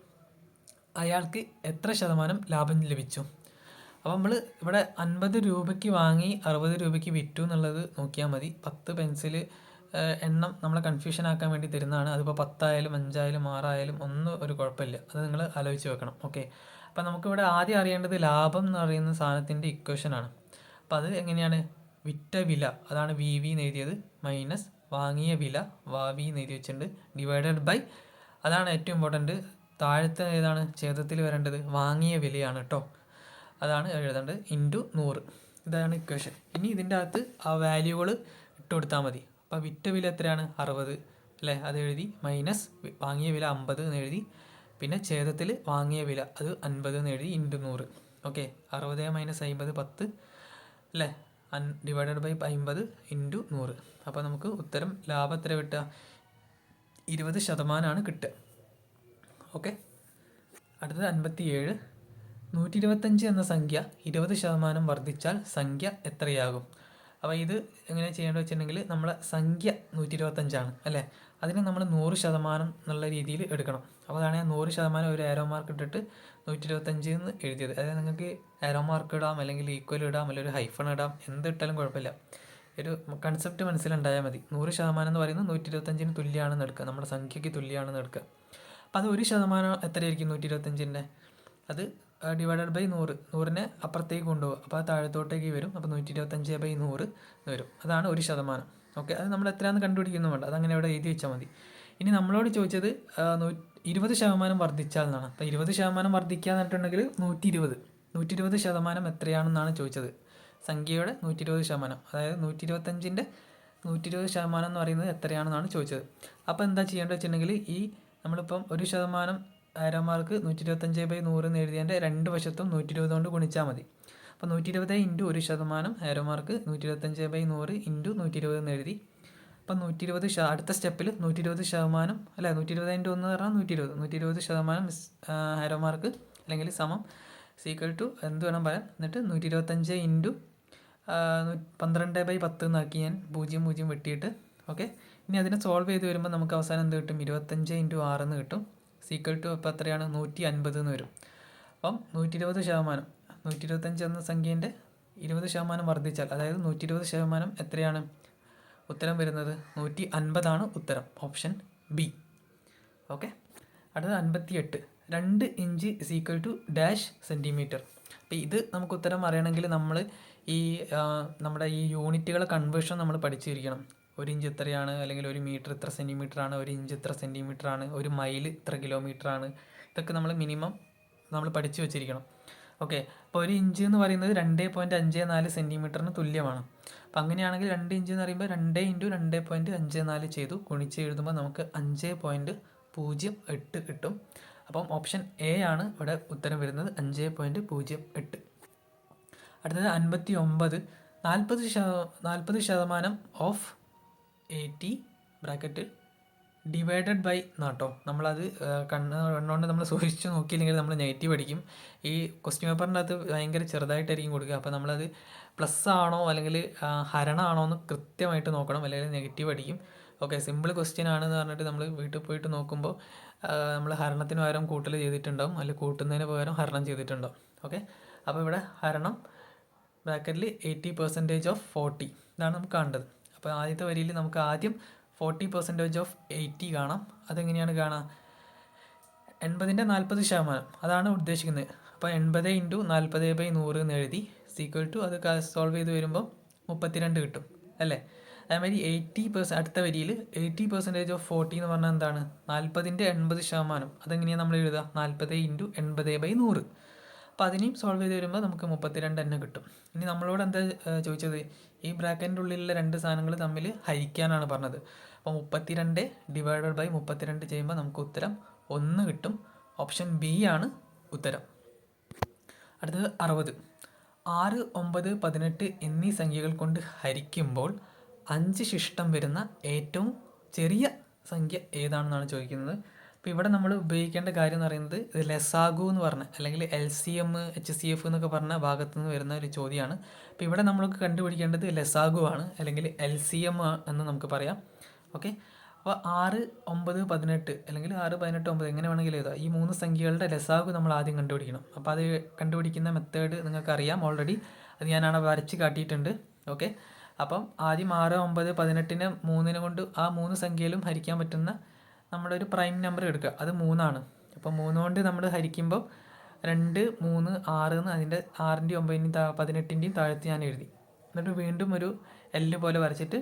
അയാൾക്ക് എത്ര ശതമാനം ലാഭം ലഭിച്ചു? അപ്പോൾ നമ്മൾ ഇവിടെ 50 രൂപയ്ക്ക് വാങ്ങി 60 രൂപയ്ക്ക് വിറ്റു എന്നുള്ളത് നോക്കിയാൽ മതി. 10 പെൻസിൽ എണ്ണം നമ്മളെ കൺഫ്യൂഷൻ ആക്കാൻ വേണ്ടി തരുന്നതാണ്. അതിപ്പോൾ 10 ആയാലും 5 ആയാലും 6 ആയാലും ഒന്നും ഒരു കുഴപ്പമില്ല. അത് നിങ്ങൾ ആലോചിച്ച് വെക്കണം. ഓക്കെ, അപ്പോൾ നമുക്കിവിടെ ആദ്യം അറിയേണ്ടത് ലാഭം എന്ന് പറയുന്ന സാധനത്തിൻ്റെ ഇക്വേഷനാണ്. അപ്പോൾ അത് എങ്ങനെയാണ്? വിറ്റ വില, അതാണ് വി വി എന്ന് എഴുതിയത്, മൈനസ് വാങ്ങിയ വില വാവി എന്ന് എഴുതി വെച്ചിട്ടുണ്ട്, ഡിവൈഡഡ് ബൈ, അതാണ് ഏറ്റവും ഇമ്പോർട്ടൻറ്റ്. താഴത്തെ ഏതാണ് ഛേദത്തിൽ വരേണ്ടത്? വാങ്ങിയ വിലയാണ് കേട്ടോ, അതാണ് എഴുതേണ്ടത്, ഇൻറ്റു 100. ഇതാണ് ഇക്വേഷൻ. ഇനി ഇതിൻ്റെ അകത്ത് ആ വാല്യൂകൾ ഇട്ട് കൊടുത്താൽ മതി. അപ്പോൾ വിറ്റ വില എത്രയാണ്? 60 അല്ലേ? അത് എഴുതി, മൈനസ് വാങ്ങിയ വില 50 എന്ന് എഴുതി, പിന്നെ ഛേദത്തിൽ വാങ്ങിയ വില അത് 50 എന്ന് എഴുതി, ഇൻറ്റു 100. ഓക്കെ, 60 മൈനസ് 50 10 അല്ലേ? Divided by 50 into 100. അപ്പോൾ നമുക്ക് ഉത്തരം ലാഭം എത്ര കിട്ടുക? 20% കിട്ടുക. ഓക്കെ, അടുത്തത് 57. 125 എന്ന സംഖ്യ 20% വർദ്ധിച്ചാൽ സംഖ്യ എത്രയാകും? അപ്പോൾ ഇത് എങ്ങനെ ചെയ്യേണ്ടത് വെച്ചിട്ടുണ്ടെങ്കിൽ നമ്മളെ സംഖ്യ 125 അല്ലേ? അതിനെ നമ്മൾ 100% എന്നുള്ള രീതിയിൽ എടുക്കണം. അപ്പോൾ അതാണ് ഞാൻ 100% ഒരു ആരോ മാർക്ക് ഇട്ടിട്ട് 125 എന്ന് എഴുതിയത്. അതായത് നിങ്ങൾക്ക് ആരോ മാർക്ക് ഇടാം, അല്ലെങ്കിൽ ഈക്വൽ ഇടാം, അല്ലെങ്കിൽ ഒരു ഹൈഫൺ ഇടാം, എന്ത് ഇട്ടാലും കുഴപ്പമില്ല. ഒരു കൺസെപ്റ്റ് മനസ്സിലുണ്ടായാൽ മതി. 100% എന്ന് പറയുന്നത് 125ന് തുല്യമാണെന്ന് എടുക്കുക, നമ്മുടെ സംഖ്യയ്ക്ക് തുല്യമാണെന്ന് എടുക്കുക. അപ്പോൾ അത് 1% എത്രയായിരിക്കും? 125ൻ്റെ അത് ഡിവൈഡഡ് ബൈ 100. 100നെ അപ്പുറത്തേക്ക് കൊണ്ടുപോകുക, അപ്പോൾ അത് താഴത്തോട്ടേക്ക് വരും. അപ്പോൾ 125/100 വരും. അതാണ് 1%. ഓക്കെ, അത് നമ്മൾ എത്രയാണെന്ന് കണ്ടുപിടിക്കുന്നു വേണ്ട, അതങ്ങനെ അവിടെ എഴുതി വെച്ചാൽ മതി. ഇനി നമ്മളോട് ചോദിച്ചത് 20% വർദ്ധിച്ചാൽ എന്നാണ്. അപ്പോൾ 20% വർദ്ധിക്കുക എന്ന് പറഞ്ഞിട്ടുണ്ടെങ്കിൽ 120% എത്രയാണെന്നാണ് ചോദിച്ചത്. സംഖ്യയുടെ 120%, അതായത് 125ൻ്റെ 120% എന്ന് പറയുന്നത് എത്രയാണെന്നാണ് ചോദിച്ചത്. അപ്പോൾ എന്താ ചെയ്യേണ്ടത് വെച്ചിട്ടുണ്ടെങ്കിൽ ഈ നമ്മളിപ്പം 1% ആരോ മാർക്ക് 125/100 എന്ന് എഴുതിയതിൻ്റെ രണ്ട് വശത്തും 120 കൊണ്ട് ഗുണിച്ചാൽ മതി. അപ്പോൾ 120 ഇൻറ്റു 1% ആരോ മാർക്ക് 125/100 ഇൻറ്റു 120 എന്ന് എഴുതി. അപ്പം 120 അടുത്ത സ്റ്റെപ്പിൽ 120% അല്ല, 120 ഇൻറ്റു 1 പറഞ്ഞാൽ 120% ആരോ മാർക്ക് അല്ലെങ്കിൽ സമം സീക്വൽ ടു എന്ത് വേണം പറയാം. എന്നിട്ട് 125 ഇൻറ്റു 12/10 എന്നാക്കി ഞാൻ 0 വെട്ടിയിട്ട്. ഓക്കെ, ഇനി അതിനെ സോൾവ് ചെയ്ത് വരുമ്പോൾ നമുക്ക് അവസാനം എന്ത് കിട്ടും? 25 ഇൻറ്റു 6 എന്ന് കിട്ടും. സീക്വൽ ടു അപ്പോൾ എത്രയാണ്? 150 എന്ന് വരും. അപ്പം 120%, 125 എന്ന സംഖ്യേൻ്റെ 20% വർദ്ധിച്ചാൽ, അതായത് 120% എത്രയാണ് ഉത്തരം വരുന്നത്? 150 ഉത്തരം, ഓപ്ഷൻ ബി. ഓക്കെ, അടുത്തത് 58. 2 inch is equal to dash centimetre. അപ്പോൾ ഇത് നമുക്ക് ഉത്തരം അറിയണമെങ്കിൽ നമ്മൾ ഈ നമ്മുടെ ഈ യൂണിറ്റുകളെ കൺവേർഷൻ നമ്മൾ പഠിച്ചിരിക്കണം. 1 ഇഞ്ച് എത്രയാണ്, അല്ലെങ്കിൽ 1 മീറ്റർ ഇത്ര സെൻറ്റിമീറ്ററാണ്, 1 ഇഞ്ച് ഇത്ര സെൻറ്റിമീറ്ററാണ്, 1 മൈൽ ഇത്ര കിലോമീറ്ററാണ്. ഇതൊക്കെ നമ്മൾ മിനിമം നമ്മൾ പഠിച്ചു വെച്ചിരിക്കണം. ഓക്കെ, അപ്പോൾ 1 ഇഞ്ച് എന്ന് പറയുന്നത് 2.54 സെൻറ്റിമീറ്ററിന് തുല്യമാണ്. അപ്പോൾ അങ്ങനെയാണെങ്കിൽ 2 ഇഞ്ച് എന്ന് പറയുമ്പോൾ 2 ഇൻറ്റു 2.54 ചെയ്തു ഗുണിച്ച് എഴുതുമ്പോൾ നമുക്ക് 5.08 കിട്ടും. അപ്പം ഓപ്ഷൻ എ ആണ് ഇവിടെ ഉത്തരം വരുന്നത്, 5.08. അടുത്തത് 59. 40% ഓഫ് 80 ബ്രാക്കറ്റിൽ ഡിവൈഡഡ് ബൈ നാട്ടോ. നമ്മളത് കണ്ണുകൊണ്ട് നമ്മൾ സൂക്ഷിച്ച് നോക്കിയില്ലെങ്കിൽ നമ്മൾ നെഗറ്റീവ് അടിക്കും. ഈ ക്വസ്റ്റ്യൻ പേപ്പറിൻ്റെ അകത്ത് ഭയങ്കര ചെറുതായിട്ടായിരിക്കും കൊടുക്കുക. അപ്പോൾ നമ്മളത് പ്ലസ് ആണോ അല്ലെങ്കിൽ ഹരണമാണോ എന്ന് കൃത്യമായിട്ട് നോക്കണം, അല്ലെങ്കിൽ നെഗറ്റീവ് അടിക്കും. ഓക്കെ, സിമ്പിൾ ക്വസ്റ്റ്യൻ ആണെന്ന് പറഞ്ഞിട്ട് നമ്മൾ വീട്ടിൽ പോയിട്ട് നോക്കുമ്പോൾ നമ്മൾ ഹരണത്തിന് പകരം കൂട്ടൽ ചെയ്തിട്ടുണ്ടാവും, അല്ലെങ്കിൽ കൂട്ടുന്നതിന് പകരം ഹരണം ചെയ്തിട്ടുണ്ടാവും. ഓക്കെ, അപ്പോൾ ഇവിടെ ഹരണം ബ്രാക്കറ്റിൽ 80% ഓഫ് 40 ഇതാണ് നമുക്ക് കാണേണ്ടത്. അപ്പോൾ ആദ്യത്തെ വരിയിൽ നമുക്ക് ആദ്യം 40% ഓഫ് 80 കാണാം. അതെങ്ങനെയാണ് കാണാം? 80ൻ്റെ 40% അതാണ് ഉദ്ദേശിക്കുന്നത്. അപ്പോൾ 80 ഇൻറ്റു 40/100 എന്ന് എഴുതി സീക്വൽ ടു അത് സോൾവ് ചെയ്ത് വരുമ്പോൾ 32 കിട്ടും അല്ലേ? അതേമാതിരി 80% അടുത്ത വരിയിൽ 80% ഓഫ് 40 എന്ന് പറഞ്ഞാൽ എന്താണ്? 40ൻ്റെ 80%. അതെങ്ങനെയാണ് നമ്മൾ എഴുതുക? 40 × 80/100. അപ്പോൾ അതിനെയും സോൾവ് ചെയ്ത് വരുമ്പോൾ നമുക്ക് 32 തന്നെ കിട്ടും. ഇനി നമ്മളോട് എന്താ ചോദിച്ചത്? ഈ ബ്രാക്കറ്റിൻ്റെ ഉള്ളിലുള്ള രണ്ട് സാധനങ്ങൾ തമ്മിൽ ഹരിക്കാനാണ് പറഞ്ഞത്. അപ്പോൾ 32 / 32 ചെയ്യുമ്പോൾ നമുക്ക് ഉത്തരം 1 കിട്ടും. ഓപ്ഷൻ ബി ആണ് ഉത്തരം. അടുത്തത് 60. 6, 9, 18 എന്നീ സംഖ്യകൾ കൊണ്ട് ഹരിക്കുമ്പോൾ 5 ശിഷ്ടം വരുന്ന ഏറ്റവും ചെറിയ സംഖ്യ ഏതാണെന്നാണ് ചോദിക്കുന്നത്. അപ്പോൾ ഇവിടെ നമ്മൾ ഉപയോഗിക്കേണ്ട കാര്യം എന്ന് പറയുന്നത് ഇത് ലസാഗു എന്ന് പറഞ്ഞ അല്ലെങ്കിൽ LCM, HCF എന്നൊക്കെ പറഞ്ഞ ഭാഗത്തു നിന്ന് വരുന്ന ഒരു ചോദ്യമാണ്. അപ്പോൾ ഇവിടെ നമ്മൾക്ക് കണ്ടുപിടിക്കേണ്ടത് ലസാഗു ആണ് അല്ലെങ്കിൽ LCM എന്ന് നമുക്ക് പറയാം. ഓക്കെ, അപ്പോൾ 6, 9, 18 അല്ലെങ്കിൽ 6, 18, 9 എങ്ങനെ വേണമെങ്കിലും എഴുതാം. ഈ 3 സംഖ്യകളുടെ ലസാഗു നമ്മൾ ആദ്യം കണ്ടുപിടിക്കണം. അപ്പോൾ അത് കണ്ടുപിടിക്കുന്ന മെത്തേഡ് നിങ്ങൾക്കറിയാം ഓൾറെഡി, അത് ഞാനവിടെ വരച്ച് കാട്ടിയിട്ടുണ്ട്. ഓക്കെ, അപ്പം ആദ്യം 6, 9, 18നെ 3 കൊണ്ട് ആ 3 സംഖ്യയിലും ഹരിക്കാൻ പറ്റുന്ന നമ്മുടെ ഒരു പ്രൈം നമ്പർ എടുക്കുക. അത് 3 ആണ്. അപ്പോൾ 3 കൊണ്ട് നമ്മൾ ഹരിക്കുമ്പോൾ 2, 3, 6 എന്ന് അതിൻ്റെ 6ൻ്റെയും 9ൻ്റെയും 18ൻ്റെയും താഴത്ത് ഞാൻ എഴുതി. എന്നിട്ട് വീണ്ടും ഒരു L പോലെ വരച്ചിട്ട്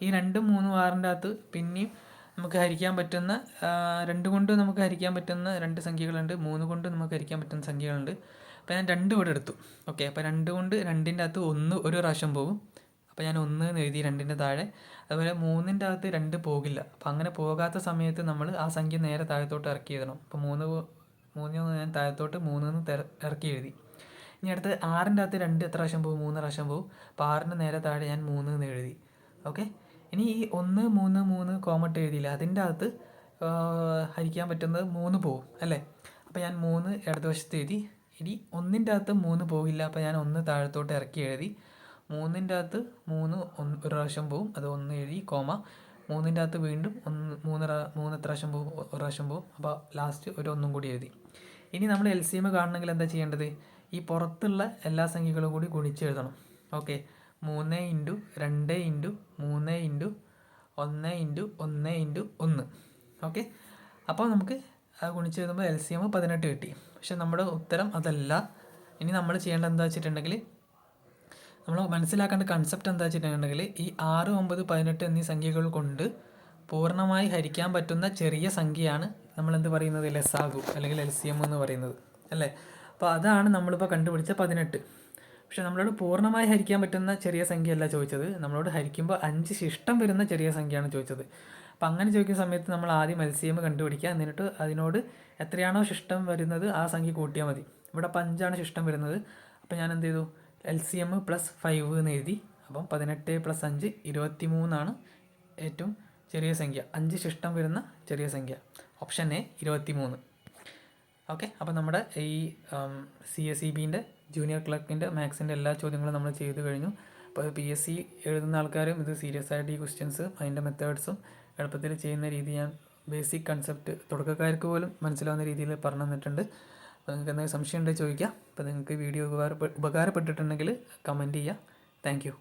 ഈ 2, 3, 6ൻ്റെ അകത്ത് പിന്നെയും നമുക്ക് ഹരിക്കാൻ പറ്റുന്ന 2 കൊണ്ട് നമുക്ക് ഹരിക്കാൻ പറ്റുന്ന 2 സംഖ്യകളുണ്ട്, 3 കൊണ്ട് നമുക്ക് ഹരിക്കാൻ പറ്റുന്ന സംഖ്യകളുണ്ട്. അപ്പോൾ ഞാൻ 2 ഇവിടെ എടുത്തു. ഓക്കെ, അപ്പോൾ 2 കൊണ്ട് 2ൻ്റെ അകത്ത് 1 ഒരു പ്രാവശ്യം പോകും. അപ്പോൾ ഞാൻ 1 എന്ന് എഴുതി 2ൻ്റെ താഴെ. അതുപോലെ 3ൻ്റെ അകത്ത് 2 പോകില്ല. അപ്പോൾ അങ്ങനെ പോകാത്ത സമയത്ത് നമ്മൾ ആ സംഖ്യ നേരെ താഴത്തോട്ട് ഇറക്കി എഴുതണം. അപ്പോൾ 3 ഞാൻ താഴത്തോട്ട് 3 എന്ന് ഇറക്കി എഴുതി. ഇനി അടുത്ത് 6ൻ്റെ അകത്ത് 2 എത്ര പ്രാവശ്യം പോകും? 3 പ്രാവശ്യം പോകും. അപ്പോൾ 6ൻ്റെ നേരെ താഴെ ഞാൻ 3 എന്ന് എഴുതി. ഓക്കെ, ഇനി ഈ 1, 3, 3 കോമട്ട് എഴുതിയില്ല, അതിൻ്റെ അകത്ത് ഹരിക്കാൻ പറ്റുന്നത് 3 പോകും അല്ലേ? അപ്പോൾ ഞാൻ 3 ഇടതുവശത്ത് എഴുതി. ഇനി 1ൻ്റെ അകത്ത് 3 പോകില്ല, അപ്പോൾ ഞാൻ 1 താഴത്തോട്ട് ഇറക്കി എഴുതി. 3ൻ്റെ അകത്ത് 3 ഒരു പ്രാവശ്യം പോകും, അത് 1 എഴുതി കോമ. 3ൻ്റെ അകത്ത് വീണ്ടും 3 എത്ര പ്രാവശ്യം പോകും? ഒരു പ്രാവശ്യം പോകും. അപ്പോൾ ലാസ്റ്റ് ഒരു 1 കൂടി എഴുതി. ഇനി നമ്മൾ LCM കാണണമെങ്കിൽ എന്താ ചെയ്യേണ്ടത്? ഈ പുറത്തുള്ള എല്ലാ സംഖ്യകളും കൂടി ഗുണിച്ച് എഴുതണം. ഓക്കെ, 3 × 2 × 3 × 1 × 1. ഓക്കെ, അപ്പോൾ നമുക്ക് ഗുണിച്ച് എഴുതുമ്പോൾ LCM 18 കിട്ടി. പക്ഷെ നമ്മുടെ ഉത്തരം അതല്ല. ഇനി നമ്മൾ ചെയ്യേണ്ടത് എന്താ വെച്ചിട്ടുണ്ടെങ്കിൽ, നമ്മൾ മനസ്സിലാക്കേണ്ട കൺസെപ്റ്റ് എന്താ വെച്ചിട്ടുണ്ടെങ്കിൽ, ഈ 6, 9, 18 എന്നീ സംഖ്യകൾ കൊണ്ട് പൂർണ്ണമായി ഹരിക്കാൻ പറ്റുന്ന ചെറിയ സംഖ്യയാണ് നമ്മളെന്ത് പറയുന്നത്? ലസാഗു അല്ലെങ്കിൽ LCM എന്ന് പറയുന്നത് അല്ലേ? അപ്പോൾ അതാണ് നമ്മളിപ്പോൾ കണ്ടുപിടിച്ച 18. പക്ഷെ നമ്മളോട് പൂർണ്ണമായി ഹരിക്കാൻ പറ്റുന്ന ചെറിയ സംഖ്യയല്ല ചോദിച്ചത്, നമ്മളോട് ഹരിക്കുമ്പോൾ 5 ശിഷ്ടം വരുന്ന ചെറിയ സംഖ്യയാണ് ചോദിച്ചത്. അപ്പം അങ്ങനെ ചോദിക്കുന്ന സമയത്ത് നമ്മൾ ആദ്യം LCM കണ്ടുപിടിക്കുക, എന്നിട്ട് അതിനോട് എത്രയാണോ ശിഷ്ടം വരുന്നത് ആ സംഖ്യ കൂട്ടിയാൽ മതി. ഇവിടെ 5 ശിഷ്ടം വരുന്നത്. അപ്പോൾ ഞാൻ എന്ത് ചെയ്തു? LCM +5 എന്ന് എഴുതി. അപ്പം 18 + 5 23 ഏറ്റവും ചെറിയ സംഖ്യ, 5 ശിഷ്ടം വരുന്ന ചെറിയ സംഖ്യ. Option A 23. ഓക്കെ, അപ്പോൾ നമ്മുടെ ഈ CSEBൻ്റെ ജൂനിയർ ക്ലർക്കിൻ്റെ മാത്സിൻ്റെ എല്ലാ ചോദ്യങ്ങളും നമ്മൾ ചെയ്ത് കഴിഞ്ഞു. അപ്പോൾ PSC എഴുതുന്ന ആൾക്കാരും ഇത് സീരിയസ് ആയിട്ട് ഈ ക്വസ്റ്റ്യൻസ് അതിൻ്റെ മെത്തേഡ്സും എളുപ്പത്തിൽ ചെയ്യുന്ന രീതി ഞാൻ ബേസിക് കൺസെപ്റ്റ് തുടക്കക്കാർക്ക് പോലും മനസ്സിലാവുന്ന രീതിയിൽ പറഞ്ഞു തന്നിട്ടുണ്ട്. അപ്പോൾ നിങ്ങൾക്ക് എന്തെങ്കിലും സംശയം ഉണ്ടെങ്കിൽ ചോദിക്കാം. അപ്പോൾ നിങ്ങൾക്ക് വീഡിയോ ഉപകാരപ്പെട്ടിട്ടുണ്ടെങ്കിൽ കമൻറ്റ് ചെയ്യുക. Thank you.